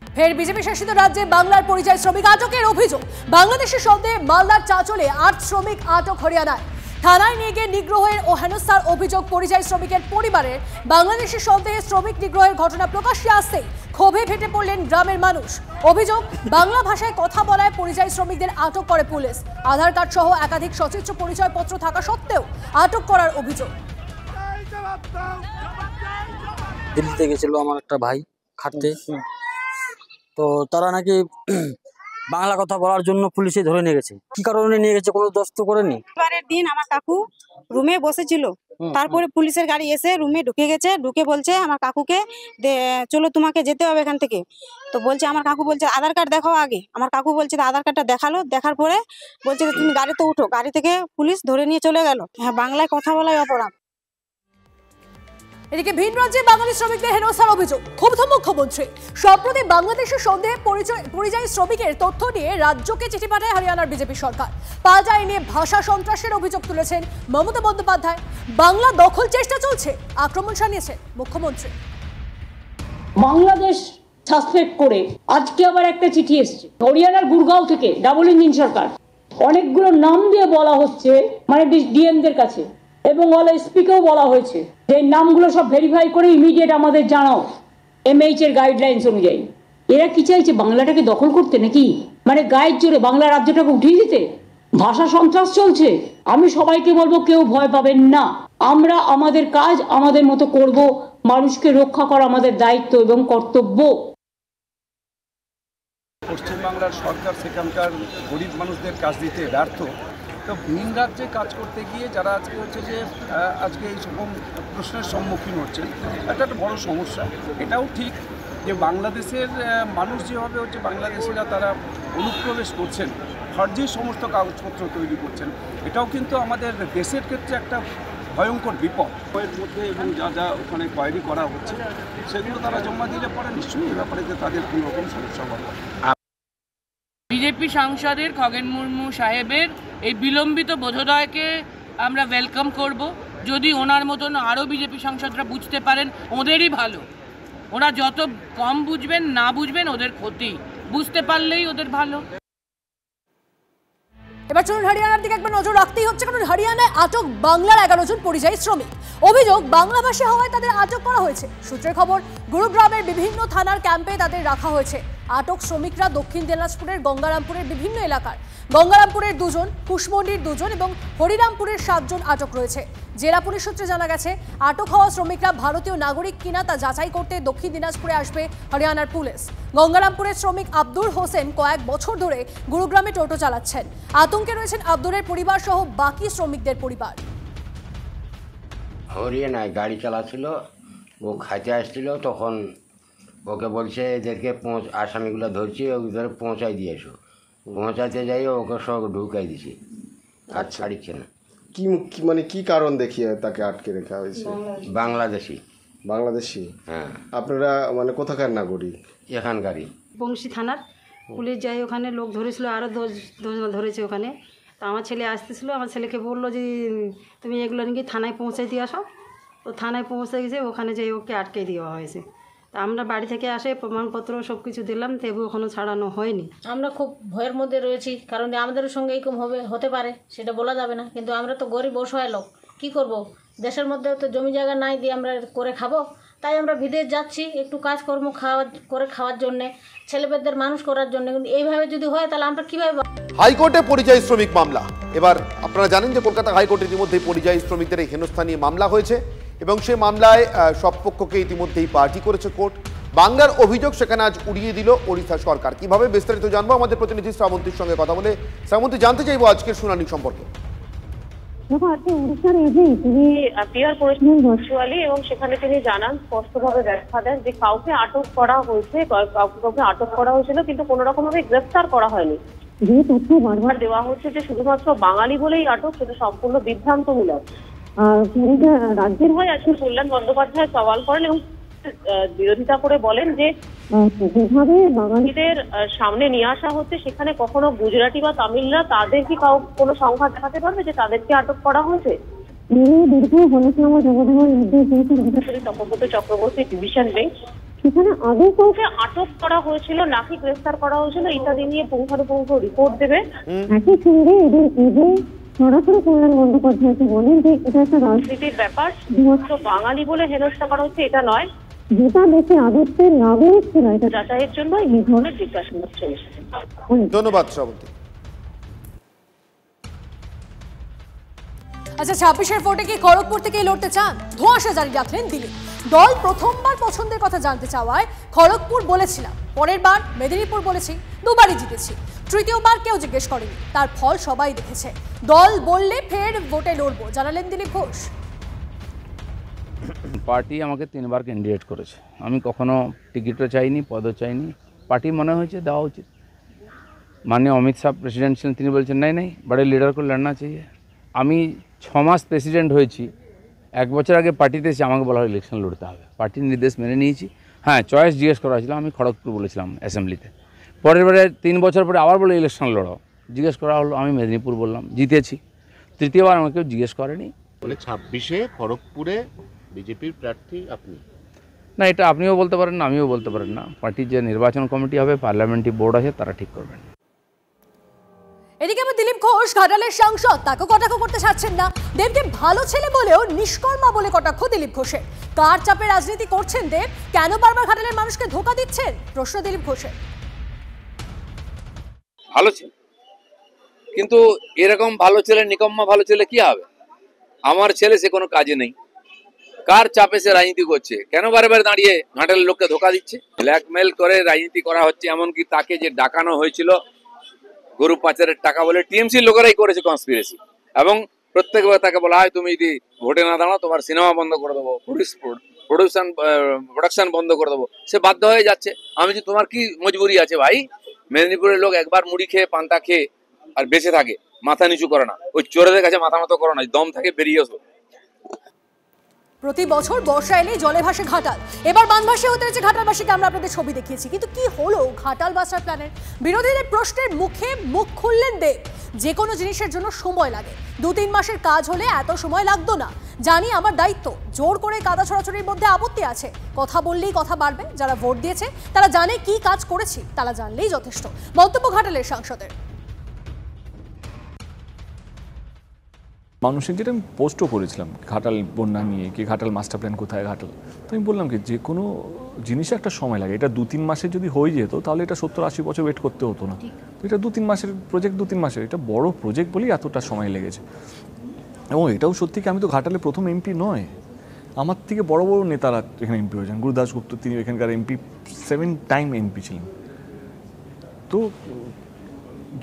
ফের বিজেপি শাসিত রাজ্যে বাংলার পরিযায়ী শ্রমিক আটকের অভিযোগ। বাংলাদেশের সন্দেহে মালদার চাঁচলে 8 শ্রমিক আটক হরিয়ানায়। থানায় নিয়ে গিয়ে নিগ্রহের ও হেনস্থার অভিযোগ পরিযায়ী শ্রমিকের পরিবারের। বাংলাদেশের সন্দেহে শ্রমিক নিগ্রহের ঘটনা প্রকাশ্যে আসতেই ক্ষোভে ফেটে পড়লেন গ্রামের মানুষ। অভিযোগ, বাংলা ভাষায় কথা বলায় পরিযায়ী শ্রমিকদের আটক করে পুলিশ। আধার কার্ড সহ একাধিক সচিত্র পরিচয়পত্র থাকা সত্ত্বেও আটক করার অভিযোগ। দিল্লিতে গেছিল আমার একটা ভাই খাটতে, তো তারা নাকি বাংলা কথা বলার জন্য পুলিশে ধরে নিয়ে গেছে। কি কারণে নিয়ে গেছে কোনো দস্ত করেনি। এবারের দিন আমার কাকু রুমে বসেছিল, তারপরে পুলিশের গাড়ি এসে রুমে ঢুকে গেছে। ঢুকে বলছে আমার কাকুকে, চলো তোমাকে যেতে হবে এখান থেকে। তো বলছে, আমার কাকু বলছে আধার কার্ড দেখাও আগে। আমার কাকু বলছে আধার কার্ডটা দেখালো। দেখার পরে বলছে তুমি গাড়িতে উঠো। গাড়ি থেকে পুলিশ ধরে নিয়ে চলে গেল। হ্যাঁ, বাংলায় কথা বলাই অপরাধ। এদিকে ভিন রাজ্যে বাঙালি শ্রমিকদের হেনস্থার অভিযোগ। ক্ষুব্ধ মুখ্যমন্ত্রী। সম্প্রতি বাংলাদেশের সন্দেহে পরিযায়ী শ্রমিকের তথ্য নিয়ে রাজ্যকে চিঠি পাঠায় হরিয়ানার বিজেপি সরকার। পাল্টা নিয়ে ভাষা সন্ত্রাসের অভিযোগ তুলেছেন মমতা বন্দ্যোপাধ্যায়। বাংলা দখল চেষ্টা চলছে, আক্রমণ শানিয়েছেন মুখ্যমন্ত্রী। বাংলাদেশ সাসপেক্ট করে আজকে আবার একটা চিঠি এসেছে হরিয়ানার গুরগাঁও থেকে, ডাবল ইঞ্জিন সরকার। অনেকগুলো নাম দিয়ে বলা হচ্ছে, মানে ডিএমদের কাছে এবং এসপিকেও বলা হয়েছে যে নামগুলো সব ভেরিফাই করে ইমিডিয়েট আমাদের জানাও এমএইচ এর গাইডলাইন্স অনুযায়ী। এরা কি চাইছে, বাংলাটাকে দখল করতে নাকি? মানে গায়ের জোরে বাংলা রাজ্যটাকে উঠিয়ে দিতে? ভাষা সন্ত্রাস চলছে। আমি সবাইকে বলবো কেউ ভয় পাবেন না, আমরা আমাদের কাজ আমাদের মতো করব। মানুষকে রক্ষা করা আমাদের দায়িত্ব এবং কর্তব্য। পশ্চিমবাংলার সরকার সেখানকার গরিব মানুষদের কাজ দিতে ব্যর্থ। তো ভিন রাজ্যে কাজ করতে গিয়ে যারা আজকে হচ্ছে যে আজকে এই রকম প্রশ্নের সম্মুখীন হচ্ছেন, এটা একটা বড় সমস্যা। এটাও ঠিক যে বাংলাদেশের মানুষ যেভাবে হচ্ছে বাংলাদেশিরা তারা অনুপ্রবেশ করছেন, ফর্জি সমস্ত কাগজপত্র তৈরি করছেন, এটাও কিন্তু আমাদের দেশের ক্ষেত্রে একটা ভয়ঙ্কর বিপদ। এর মধ্যে এবং যা যা ওখানে কোয়ারি করা হচ্ছে সেগুলো তারা জমা দিলে পরে নিশ্চয়ই এ ব্যাপারে যে তাদের কোনো রকম সমস্যা হবে। বিজেপি সাংসদের খগেন মুর্মু সাহেবের এই বিলম্বিত বোধোদয়কে আমরা ওয়েলকাম করব। যদি ওনার মতন আরও বিজেপি সাংসদরা বুঝতে পারেন ওদেরই ভালো। ওরা যত কম বুঝবেন, না বুঝবেন ওদের ক্ষতি, বুঝতে পারলেই ওদের ভালো। এবার চলুন হরিয়ানার দিকে একবার নজর রাখতেই হচ্ছে, কারণ হরিয়ানায় আটক বাংলার 11 জন পরিযায়ী শ্রমিক। অভিযোগ, বাংলাভাষী হওয়ায় তাদের আটক করা হয়েছে। সূত্রের খবর, গুরুগ্রামের বিভিন্ন থানার ক্যাম্পে তাদের রাখা হয়েছে। আটক শ্রমিকরা দক্ষিণ দিনাজপুরের গঙ্গারামপুরের বিভিন্ন এলাকার। গঙ্গারামপুরের 2 জন, কুশমন্ডির 2 জন এবং হরিরামপুরের 7 জন আটক রয়েছে। জেলা পুলিশ সূত্রে জানা গেছে, আটক হওয়া শ্রমিকরা ভারতীয় নাগরিক কিনা তা যাচাই করতে দক্ষিণ দিনাজপুরে আসবে হরিয়ানার পুলিশ। গঙ্গারামপুরের শ্রমিক আব্দুর হোসেন কয়েক বছর ধরে গুরুগ্রামে টোটো চালাচ্ছেন। আতঙ্কে রয়েছেন আব্দুরের পরিবার সহ বাকি শ্রমিকদের পরিবার। হরিয়ানায় গাড়ি চালাচ্ছিল, ও খাইতে আসছিল, তখন ওকে বলছে এদেরকে আসামিগুলো ধরছি, ওদের পৌঁছাই দিয়েছো। পৌঁছাতে যাই ওকে সব ঢুকাই দিছি, আর ছাড়িচ্ছে না। কি মানে কি কারণ দেখিয়ে তাকে আটকে রাখা হয়েছে? বাংলাদেশি। বাংলাদেশি? হ্যাঁ। আপনারা মানে কোথাকার নাগরিক? এখানকারই। বংশী থানার পুলিশ যাই, ওখানে লোক ধরেছিল, আরও 10 ধরেছে ওখানে। তো আমার ছেলে আসতেছিল, আমার ছেলেকে বললো যে তুমি এগুলো নাকি থানায় পৌঁছে দিয়ে আসো। তো থানায় পৌঁছে গেছে, ওখানে যেয়ে ওকে আটকে দেওয়া হয়েছে। তা আমরা বাড়ি থেকে আসে প্রমাণপত্র সব কিছু দিলাম, তবু এখনও ছাড়ানো হয়নি। আমরা খুব ভয়ের মধ্যে রয়েছি, কারণ আমাদের সঙ্গে এরকম হতে পারে সেটা বলা যাবে না। কিন্তু আমরা তো গরিব অসহায় লোক, কী করব? দেশের মধ্যে তো জমি জায়গা নাই দিয়ে আমরা করে খাবো, তাই আমরা বিদেশ যাচ্ছি একটু কাজকর্ম খাওয়ার জন্যে, ছেলেমেয়েদের মানুষ করার জন্য। কিন্তু এইভাবে যদি হয় তাহলে আমরা কীভাবে? হাইকোর্টে পরিযায়ী শ্রমিক মামলা। এবার আপনারা জানেন যে কলকাতা হাইকোর্টে ইতিমধ্যে পরিযায়ী শ্রমিকদের এই হেনস্থা নিয়ে মামলা হয়েছে এবং সেই মামলায় সব পক্ষকে ইতিমধ্যেই পার্টি করেছে কোর্ট। বাংলার অভিযোগ সেখানে আজ উড়িয়ে দিল ওড়িশা সরকার। কিভাবে বিস্তারিত জানবো আমাদের প্রতিনিধি শ্রাবন্তীর সঙ্গে কথা বলে। শ্রাবন্তী, জানতে চাইবো আজকের শুনানি সম্পর্কে। দেখো, আজকে উড়িষ্যার এজে তিনি পিআর করেছিলেন ভার্চুয়ালি এবং সেখানে তিনি জানান, স্পষ্টভাবে ব্যাখ্যা দেন যে কাউকে আটক করা হয়েছে, কাউকে আটক করা হয়েছিল, কিন্তু কোনো রকম ভাবে গ্রেফতার করা হয়নি। যে তথ্য বারবার দেওয়া হচ্ছে যে শুধুমাত্র বাঙালি বলেই আটক, সেটা সম্পূর্ণ বিভ্রান্তমূলক। রাজ্যের হয়ে আজকে কল্যাণ বন্দ্যোপাধ্যায় সওয়াল করেন এবং বিরোধিতা করে বলেন যে যেভাবে বাঙালিদের সামনে নিয়ে আসা হচ্ছে, সেখানে কখনো গুজরাটি বা তামিলরা তাদের কি কোনো সংখ্যা দেখাতে পারবে যে তাদেরকে আটক করা হয়েছে? তপব্রত চক্রবর্তী ডিভিশন বেঞ্চ সেখানে আগে কাউকে আটক করা হয়েছিল নাকি গ্রেফতার করা হয়েছিল ইত্যাদি নিয়ে পুঙ্খানুপুঙ্খ রিপোর্ট দেবে। একই সঙ্গে এদের সরাসরি কল্যাণ বন্দ্যোপাধ্যায়কে বলেন যে এটা একটা রাজনীতির ব্যাপার, শুধুমাত্র বাঙালি বলে হেনস্থা করা হচ্ছে এটা নয়, যেটা দেশে আদর্শের নাগরিক ছিল এটা যাচাইয়ের জন্য এই ধরনের জিজ্ঞাসাবাদ চলছে। ধন্যবাদ শ্রাবন্তী। আচ্ছা, 26-এর ভোটে কি খড়গপুর থেকে লড়তে চান? ধোঁয়াশা জারি রাখলেন দিলীপ। দল প্রথমবার পছন্দের কথা জানতে চাওয়ায় খড়গপুর বলেছিলাম, পরের বার মেদিনীপুর বলেছি, দুবারই জিতেছি। তৃতীয়বার কেউ জিজ্ঞেস করেনি, তার ফল সবাই দেখেছে। দল বললে ফের ভোটে লড়বো, জানালেন দিলীপ ঘোষ। পার্টি আমাকে 3বার ক্যান্ডিডেট করেছে, আমি কখনো টিকিটও চাইনি, পদও চাইনি। পার্টি মনে হয়েছে দেওয়া উচিত। মাননীয় অমিত শাহ প্রেসিডেন্ট ছিলেন, তিনি বলছেন নাই নাই বড়ে লিডার কো লড়না চাইয়ে। আমি 6 মাস প্রেসিডেন্ট হয়েছি, 1 বছর আগে পার্টিতে এসে আমাকে বলা হয় ইলেকশন লড়তে হবে, পার্টির নির্দেশ মেনে নিয়েছি। হ্যাঁ, চয়েস জিজ্ঞেস করা হয়েছিল, আমি খড়গপুর বলেছিলাম অ্যাসেম্বলিতে। পরের বারে 3 বছর পরে আবার বলে ইলেকশন লড়ো, জিজ্ঞেস করা হলো, আমি মেদিনীপুর বললাম, জিতেছি। তৃতীয়বার আমাকে কেউ জিজ্ঞেস করেনি। বলে 26-এ খড়গপুরে বিজেপির প্রার্থী আপনি? না, এটা আপনিও বলতে পারেন না, আমিও বলতে পারেন না। পার্টির যে নির্বাচন কমিটি হবে, পার্লামেন্টারি বোর্ড আছে, তারা ঠিক করবেন। এদিকে আবার দিলীপ ঘোষ ঘাটালের সাংসদ, তাকে কটাক্ষ করতে ছাড়ছেন না। দেবকে ভালো ছেলে বলেও নিষ্কর্মা বলে কটাক্ষ দিলীপ ঘোষের। কার চাপে রাজনীতি করছেন দেব? কেন বারবার ঘাটালের মানুষকে ধোঁকা দিচ্ছেন? প্রশ্ন দিলীপ ঘোষের। ভালো ছেলে, কিন্তু এরকম ভালো ছেলে, নিকম্মা ভালো ছেলে কি হবে? আমার ছেলে সে কোনো কাজে নেই, কার চাপে সে রাজনীতি করছে? কেন বারে বারে দাঁড়িয়ে ঘাটালের লোককে ধোঁকা দিচ্ছে? ব্ল্যাকমেল করে রাজনীতি করা হচ্ছে। এমনকি তাকে যে ডাকানো হয়েছিল গরু পাচারের টাকা বলে, টিএমসির লোকেরাই করেছে কনস্পিরেসি, এবং প্রত্যেকবার তাকে বলা হয় তুমি যদি ভোটে না দাঁড়াও তোমার সিনেমা বন্ধ করে দেবো, প্রোডাকশন বন্ধ করে দেবো। সে বাধ্য হয়ে যাচ্ছে। আমি যে তোমার কি মজবুরি আছে ভাই? মেদিনীপুরের লোক একবার মুড়ি খেয়ে পান্তা খেয়ে আর বেঁচে থাকে, মাথা নিচু করে না। ওই চোরেদের কাছে মাথা মতো করো না, দম থাকে বেরিয়ে এসো। প্রতি বছর বর্ষা এলেই জলে ভাসে ঘাটাল, এবার বানভাসী হতে হয়েছে ঘাটালবাসীকে। আমরা আপনাদের ছবি দেখিয়েছি, কিন্তু কি হলো ঘাটাল বাঁচার প্ল্যানের? বিরোধীদের প্রশ্নের মুখে মুখ খুললেন দেব। যে কোনো জিনিসের জন্য সময় লাগে, 2-3 মাসের কাজ হলে এত সময় লাগতো না। জানি আমার দায়িত্ব, জোর করে কাদা ছড়াছড়ির মধ্যে আপত্তি আছে। কথা বললেই কথা বাড়বে, যারা ভোট দিয়েছে তারা জানে কি কাজ করেছি, তারা জানলেই যথেষ্ট। মন্তব্য ঘাটালের সাংসদের। মানুষের যেটা আমি পোস্টও করেছিলাম ঘাটাল বন্যা নিয়ে, কি ঘাটাল মাস্টার প্ল্যান কোথায় ঘাটাল, তো আমি বললাম কি যে কোনো জিনিসে একটা সময় লাগে, এটা 2-3 মাসে যদি হয়ে যেত তাহলে এটা 70-80 বছর ওয়েট করতে হতো না। তো এটা 2-3 মাসের প্রজেক্ট, 2-3 মাসের, এটা বড় প্রজেক্ট বলেই এতটা সময় লেগেছে। এবং এটাও সত্যি কি আমি তো ঘাটালে প্রথম এমপি নয়, আমার থেকে বড় বড় নেতারা এখানে এমপি হয়েছেন। গুরুদাস গুপ্ত তিনি এখানকার এমপি 7 টাইম এমপি ছিলেন। তো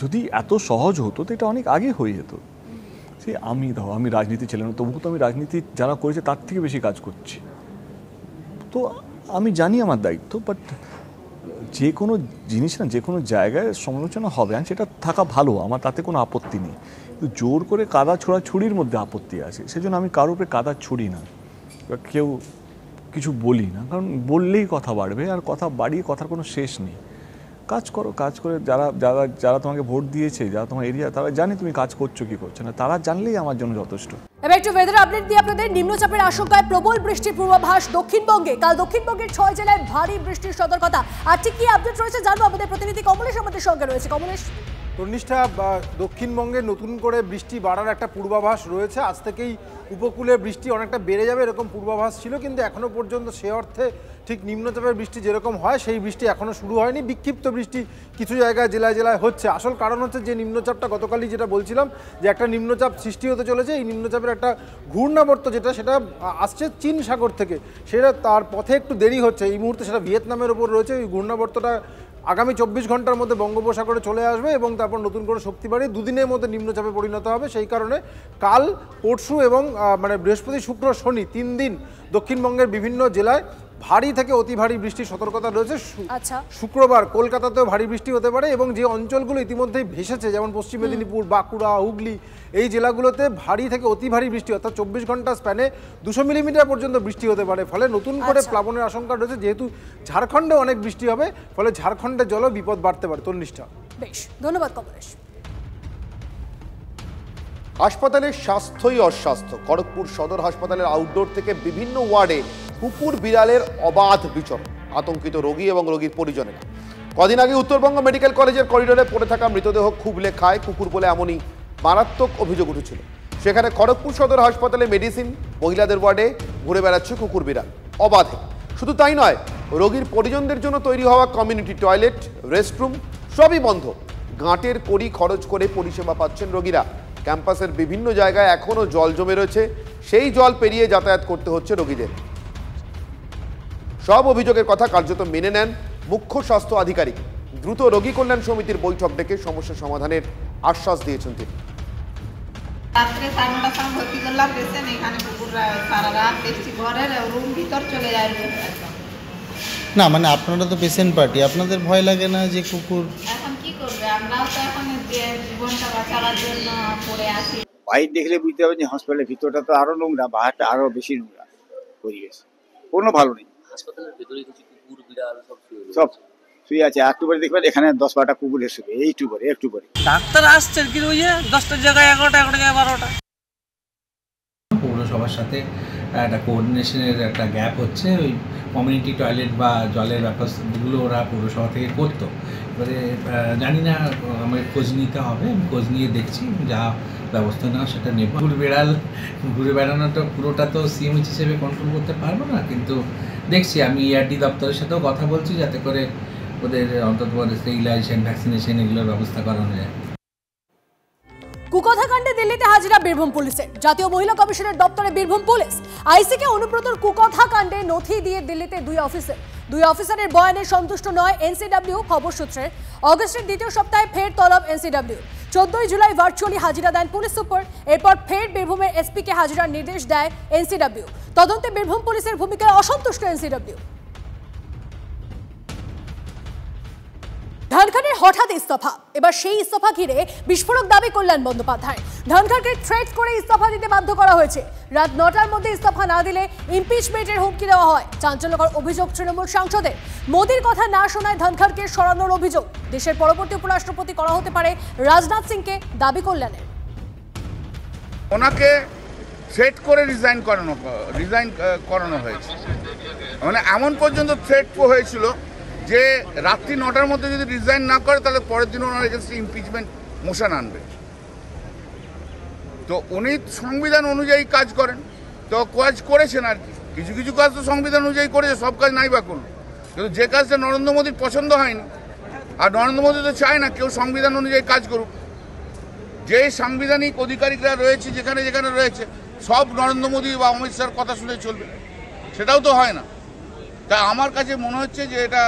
যদি এত সহজ হতো তো এটা অনেক আগে হয়ে যেত। সে আমি রাজনীতি ছিলাম না, তবু তো আমি রাজনীতি যারা করেছে তার থেকে বেশি কাজ করছি। তো আমি জানি আমার দায়িত্ব, বাট যে কোনো জিনিস না, যে কোনো জায়গায় সমালোচনা হবে, আর সেটা থাকা ভালো, আমার তাতে কোনো আপত্তি নেই। কিন্তু জোর করে কাদা ছোড়াছুড়ির মধ্যে আপত্তি আছে, সেজন্য আমি কারোর উপরে কাদা ছুড়ি না, কেউ কিছু বলি না, কারণ বললেই কথা বাড়বে, আর কথা বাড়িয়ে কথার কোনো শেষ নেই। কাজ করো, কাজ করে যারা যারা যারা তোমাকে ভোট দিয়েছে, যারা তোমার এরিয়া, তারা জানে তুমি কাজ করছো কি করছো না, তারা জানলেই আমার জন্য যথেষ্ট। এবার একটু ওয়েদার আপডেট দিয়ে আপনাদের। নিম্নচাপের আশঙ্কায় প্রবল বৃষ্টির পূর্বাভাস দক্ষিণবঙ্গে। কাল দক্ষিণবঙ্গের 6 জেলায় ভারী বৃষ্টির সতর্কতা। আর ঠিক কি আপডেট রয়েছে জানবো, আমাদের প্রতিনিধি কমলেশ আমাদের সঙ্গে রয়েছে। কমলেশ, তন্নিষ্ঠা, দক্ষিণবঙ্গে নতুন করে বৃষ্টি বাড়ার একটা পূর্বাভাস রয়েছে। আজ থেকেই উপকূলে বৃষ্টি অনেকটা বেড়ে যাবে এরকম পূর্বাভাস ছিল, কিন্তু এখনও পর্যন্ত সে অর্থে ঠিক নিম্নচাপের বৃষ্টি যেরকম হয় সেই বৃষ্টি এখনও শুরু হয়নি। বিক্ষিপ্ত বৃষ্টি কিছু জায়গায় জেলায় জেলায় হচ্ছে। আসল কারণ হচ্ছে যে নিম্নচাপটা গতকালই যেটা বলছিলাম যে একটা নিম্নচাপ সৃষ্টি হতে চলেছে, এই নিম্নচাপের একটা ঘূর্ণাবর্ত সেটা আসছে চীন সাগর থেকে, সেটা তার পথে একটু দেরি হচ্ছে। এই মুহূর্তে সেটা ভিয়েতনামের ওপর রয়েছে। ওই ঘূর্ণাবর্তটা আগামী 24 ঘন্টার মধ্যে বঙ্গোপসাগরে চলে আসবে এবং তারপর নতুন করে শক্তি বাড়িয়ে 2 দিনের মধ্যে নিম্নচাপে পরিণত হবে। সেই কারণে কাল, পরশু এবং মানে বৃহস্পতি, শুক্র, শনি 3 দিন দক্ষিণবঙ্গের বিভিন্ন জেলায় ভারী থেকে অতি ভারী বৃষ্টির সতর্কতা রয়েছে। শুক্রবার কলকাতাতেও ভারী বৃষ্টি হতে পারে এবং যে অঞ্চলগুলো ইতিমধ্যেই ভেসেছে, যেমন পশ্চিম মেদিনীপুর, বাঁকুড়া, হুগলি, এই জেলাগুলোতে ভারী থেকে অতি ভারী বৃষ্টি, অর্থাৎ 24 ঘন্টা স্প্যানে 200 মিলিমিটার পর্যন্ত বৃষ্টি হতে পারে। ফলে নতুন করে প্লাবনের আশঙ্কা রয়েছে। যেহেতু ঝাড়খণ্ডে অনেক বৃষ্টি হবে, ফলে ঝাড়খণ্ডের জলও বিপদ বাড়তে পারে। তন্নিষ্ঠা, বেশ ধন্যবাদ কমলেশ। হাসপাতালের স্বাস্থ্যই অস্বাস্থ্য। খড়গপুর সদর হাসপাতালের আউটডোর থেকে বিভিন্ন ওয়ার্ডে কুকুর বিড়ালের অবাধ বিচরণ, আতঙ্কিত রোগী এবং রোগীর পরিজনেরা। কদিন আগে উত্তরবঙ্গ মেডিকেল কলেজের করিডোরে পড়ে থাকা মৃতদেহ খুবলে খায় কুকুর বলে এমনই মারাত্মক অভিযোগ উঠেছিল। সেখানে খড়গপুর সদর হাসপাতালে মেডিসিন, মহিলাদের ওয়ার্ডে ঘুরে বেড়াচ্ছে কুকুর বিড়াল অবাধে। শুধু তাই নয়, রোগীর পরিজনদের জন্য তৈরি হওয়া কমিউনিটি টয়লেট, রেস্টরুম সবই বন্ধ। গাঁটের কড়ি খরচ করে পরিষেবা পাচ্ছেন রোগীরা। ক্যাম্পাসের বিভিন্ন জায়গায় এখনও জল জমে রয়েছে, সেই জল পেরিয়ে যাতায়াত করতে হচ্ছে রোগীদের। সব অভিযোগের কথা কার্যত মেনে নেন মুখ্য স্বাস্থ্য আধিকারিক। দ্রুত রোগী কল্যাণ সমিতির বৈঠক ডেকে সমস্যা সমাধানের আশ্বাস দিয়েছেন তিনি। রাত্রে 9:30টার সময় ভর্তি করলাম পেশেন্ট, এখানে কুকুররা সারা রাত দেখছি ঘরের রুম ভিতর চলে যায়। না মানে আপনারা তো পেশেন্ট পার্টি, আপনাদের ভয় লাগে না যে কুকুর? এখন কি করবে, আমরাও তো এখন যে জীবনটা বাঁচাবার জন্য পড়ে আছি। বাইরে দেখলে বুঝতে হবে যে হসপিটালের ভিতরটা তো আরো নোংরা, বাহারটা আরো বেশি নোংরা পরিবেশ, কোনো ভালো নেই। হাসপাতালের ভিতরে কিছু কুকুর বিড়াল সব শুয়ে আছে। একটু পরে দেখবেন এখানে 10-12টা কুকুর এসে একটু পরে ডাক্তার আসছেন কিন্তু ওই যে 10টার জায়গায় 11টা 12টা। পৌরসভার সাথে একটা কোঅর্ডিনেশনের একটা গ্যাপ হচ্ছে। ওই কমিউনিটি টয়লেট বা জলের ব্যাপারগুলো ওরা পৌরসভা থেকে করতো। এবারে জানি না, আমাকে খোঁজ নিতে হবে, আমি খোঁজ নিয়ে দেখছি যা ব্যবস্থা নেওয়া সেটা নেব। ঘুরে বেড়ানোটা পুরোটা তো সিএমএইচ হিসেবে কন্ট্রোল করতে পারবো না, কিন্তু দেখছি আমি ইআরডি দপ্তরের সাথেও কথা বলছি যাতে করে ওদের অন্তত স্টেরিলাইজেশন, ভ্যাকসিনেশন এগুলোর ব্যবস্থা করানো যায়। কুকথাকাণ্ডে দিল্লিতে হাজিরা বীরভূম পুলিশের। জাতীয় মহিলা কমিশনের দপ্তরে বীরভূম পুলিশ। আইসিকে অনুব্রতর কুকথাকাণ্ডে নথি দিয়ে দিল্লিতে দুই অফিসারের বয়ানে সন্তুষ্ট নয় এনসিডব্লিউ। খবর সূত্রে অগস্টের দ্বিতীয় সপ্তাহে ফের তলব এনসিডব্লিউ। 14 জুলাই ভার্চুয়ালি হাজিরা দেন পুলিশ সুপার। এরপর ফের বীরভূমের এসপিকে হাজিরার নির্দেশ দেয় এনসিডব্লিউ। তদন্তে বীরভূম পুলিশের ভূমিকায় অসন্তুষ্ট এনসিডব্লিউ। ধনখড়ের হঠাৎ ইস্তফা, এবার সেই ইস্তফা ঘিরে বিস্ফোরক দাবি কল্যাণ বন্দ্যোপাধ্যায়। ধনখড়কে থ্রেট করে ইস্তফা দিতে বাধ্য করা হয়েছে। রাত 9টার মধ্যে ইস্তফা না দিলে ইমপিচমেন্টের হুমকি দেওয়া হয়। চাঞ্চল্যকর অভিযোগ তৃণমূল সাংসদের। মোদির কথা না শোনায় ধনখড়কে সরানোর অভিযোগ। দেশের পরবর্তী উপরাষ্ট্রপতি করা হতে পারে রাজনাথ সিংকে, দাবি কল্যাণের। ওনাকে থ্রেট করে রিজাইন করানো হয়েছে, মানে এমন পর্যন্ত থ্রেট হয়েছিল যে রাত্রি 9টার মধ্যে যদি রিজাইন না করে তাহলে পরের দিন ওনার এগেন্সটে ইমপিচমেন্ট মোশন আনবে। তো উনি সংবিধান অনুযায়ী কাজ করেন, তো কাজ করেছেন আর কি, কিছু কিছু কাজ তো সংবিধান অনুযায়ী করেছে, সব কাজ নাই বা করুন, কিন্তু যে কাজটা নরেন্দ্র মোদীর পছন্দ হয়নি, আর নরেন্দ্র মোদী তো চায় না কেউ সংবিধান অনুযায়ী কাজ করুক। যে সাংবিধানিক অধিকারিকরা রয়েছে যেখানে যেখানে রয়েছে সব নরেন্দ্র মোদী বা অমিত শাহর কথা শুনে চলবে, সেটাও তো হয় না। তাই আমার কাছে মনে হচ্ছে যে এটা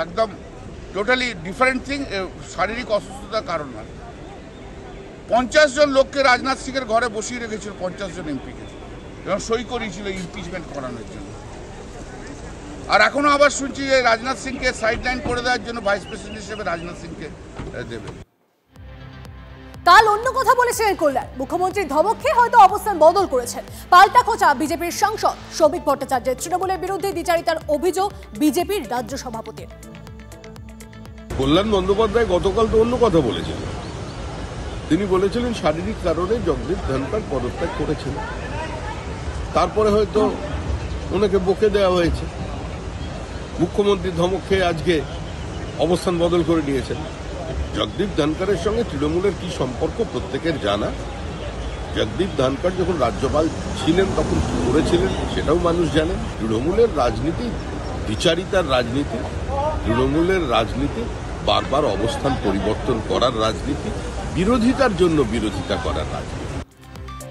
একদম টোটালি ডিফারেন্ট থিং, শারীরিক অসুস্থতার কারণ নয়। 50 জন লোককে রাজনাথ সিংয়ের ঘরে বসিয়ে রেখেছিল, 50 জন এমপিকে, এবং সই করিয়েছিল ইমপিচমেন্ট করানোর জন্য। আর এখনো আবার শুনছি যে রাজনাথ সিংকে সাইডলাইন করে দেওয়ার জন্য ভাইস প্রেসিডেন্ট হিসেবে রাজনাথ সিংকে দেবে। কাল অন্য কথা বলেছিলেন কল্যাণ, মুখ্যমন্ত্রীর ধমক খেয়ে হয়তো অবস্থান বদল করেছেন। পাল্টা খোঁচা বিজেপির সাংসদ সৌভিক ভট্টাচার্যের, তৃণমূলের বিরুদ্ধে দ্বিচারিতার অভিযোগ বিজেপির রাজ্য সভাপতির। কল্যাণ বন্দ্যোপাধ্যায় গতকাল তো অন্য কথা বলেছিলেন, তিনি বলেছিলেন শারীরিক কারণে জগদীপ ধনখড় পদত্যাগ করেছেন, তারপরে হয়তো ওনাকে বকে দেওয়া হয়েছে। মুখ্যমন্ত্রীর ধমক খেয়ে আজকে অবস্থান বদল করে নিয়েছেন। জগদীপ ধনখড়ের সঙ্গে তৃণমূলের কি সম্পর্ক প্রত্যেকের জানা। জগদীপ ধনখড় যখন রাজ্যপাল ছিলেন তখন কি করেছিলেন সেটাও মানুষ জানেন। তৃণমূলের রাজনীতি দ্বিচারিতার রাজনীতি, তৃণমূলের রাজনীতি বারবার অবস্থান পরিবর্তন করার রাজনীতি, বিরোধিতার জন্য বিরোধিতা করার রাজনীতি।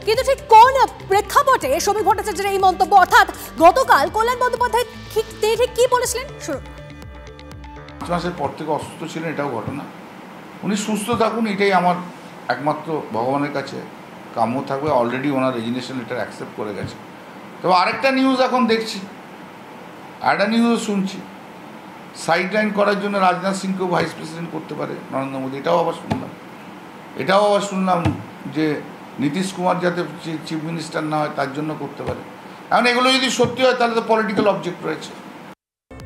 কিন্তু ঠিক কোন প্রেক্ষাপটে সৌভিক ভট্টাচার্যের এই মন্তব্য, অর্থাৎ গতকাল কল্যাণ বন্দ্যোপাধ্যায় ঠিক কি বলেছিলেন শুনুন। 5 মাসের পর থেকে অসুস্থ ছিলেন, এটাও ঘটনা। উনি সুস্থ থাকুন, এটাই আমার একমাত্র ভগবানের কাছে কাম্য থাকবে। অলরেডি ওনার রেজিগনেশন লেটার অ্যাকসেপ্ট করে গেছে। তবে আরেকটা নিউজ এখন দেখছি, একটা নিউজ শুনছি, সাইডলাইন করার জন্য রাজনাথ সিংকেও ভাইস প্রেসিডেন্ট করতে পারে নরেন্দ্র মোদী, এটাও আবার শুনলাম যে নীতিশ কুমার যাতে চিফ মিনিস্টার না হয় তার জন্য করতে পারে। এখন এগুলো যদি সত্যি হয় তাহলে তো পলিটিক্যাল অবজেক্ট রয়েছে।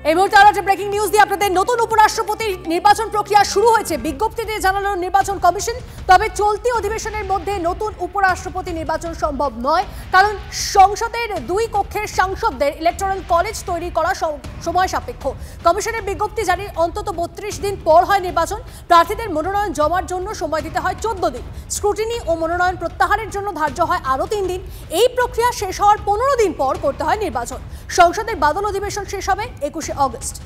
এই মুহূর্তে আরো একটা ব্রেকিং নিউজ দিয়ে আপনাদের, নতুন উপরাষ্ট্রপতির নির্বাচন প্রক্রিয়া শুরু হয়েছে। বিজ্ঞপ্তি দিয়ে জানালো নির্বাচন কমিশন। তবে চলতি অধিবেশনের মধ্যে নতুন উপরাষ্ট্রপতি নির্বাচন সম্ভব নয়, কারণ সংসদের 2 কক্ষের সাংসদদের ইলেকটোরাল কলেজ তৈরি করা সময় সাপেক্ষ। কমিশনের বিজ্ঞপ্তি জারির অন্তত 32 দিন পর হয় নির্বাচন। প্রার্থীদের মনোনয়ন জমার জন্য সময় দিতে হয় 14 দিন। স্ক্রুটিনি ও মনোনয়ন প্রত্যাহারের জন্য ধার্য হয় আরও 3 দিন। এই প্রক্রিয়া শেষ হওয়ার 15 দিন পর করতে হয় নির্বাচন। সংসদের বাদল অধিবেশন শেষ হবে 21 অগস্ট।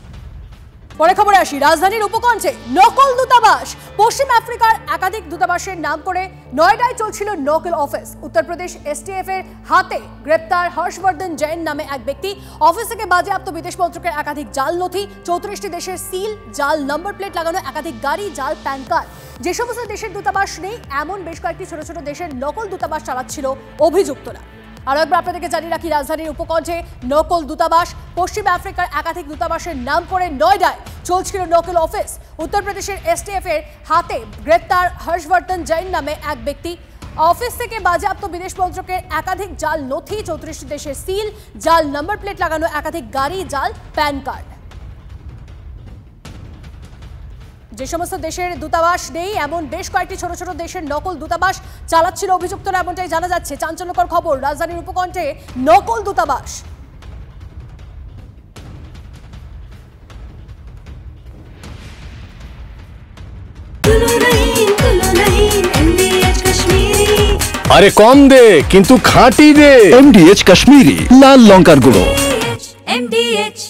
পরে খবরে আসি, রাজধানীর উপকণ্ঠে নকল দূতাবাস। পশ্চিম আফ্রিকার একাধিক দূতাবাসের নাম করে নয়ডায় চলছিল নকল অফিস। উত্তরপ্রদেশ এসটিএফ এর হাতে গ্রেপ্তার হর্ষবর্ধন জৈন নামে এক ব্যক্তি। অফিস থেকে বাজেয়াপ্ত বিদেশ মন্ত্রকের একাধিক জাল নথি, 34টি দেশের সিল, জাল নম্বর প্লেট লাগানো একাধিক গাড়ি, জাল প্যান কার্ড। যে সমস্ত দেশের দূতাবাস নেই এমন বেশ কয়েকটি ছোট ছোট দেশের নকল দূতাবাস চালাচ্ছিল অভিযুক্তরা। আরও একবার আপনাদেরকে জানিয়ে রাখি, রাজধানীর উপকণ্ঠে নকল দূতাবাস। পশ্চিম আফ্রিকার একাধিক দূতাবাসের নাম করে নয়ডায় চলছিল নকল অফিস। উত্তরপ্রদেশের এসটিএফ এর হাতে গ্রেপ্তার হর্ষবর্ধন জৈন নামে এক ব্যক্তি। অফিস থেকে বাজেয়াপ্ত বিদেশ মন্ত্রকের একাধিক জাল নথি, 34টি দেশের সিল, জাল নম্বর প্লেট লাগানো একাধিক গাড়ি, জাল প্যান কার্ড। যে সমস্ত দেশের দূতাবাস নেই এমন বেশ কয়েকটি ছোট ছোট দেশের নকল দূতাবাস চালাচ্ছিল অভিযুক্তরা, এমনটাই জানা যাচ্ছে। চাঞ্চল্যকর খবর, রাজধানীর উপকণ্ঠে নকল দূতাবাস। আরে কম দে কিন্তু খাঁটি দে। MDH কাশ্মীরি লাল লঙ্কার গুঁড়ো। MDH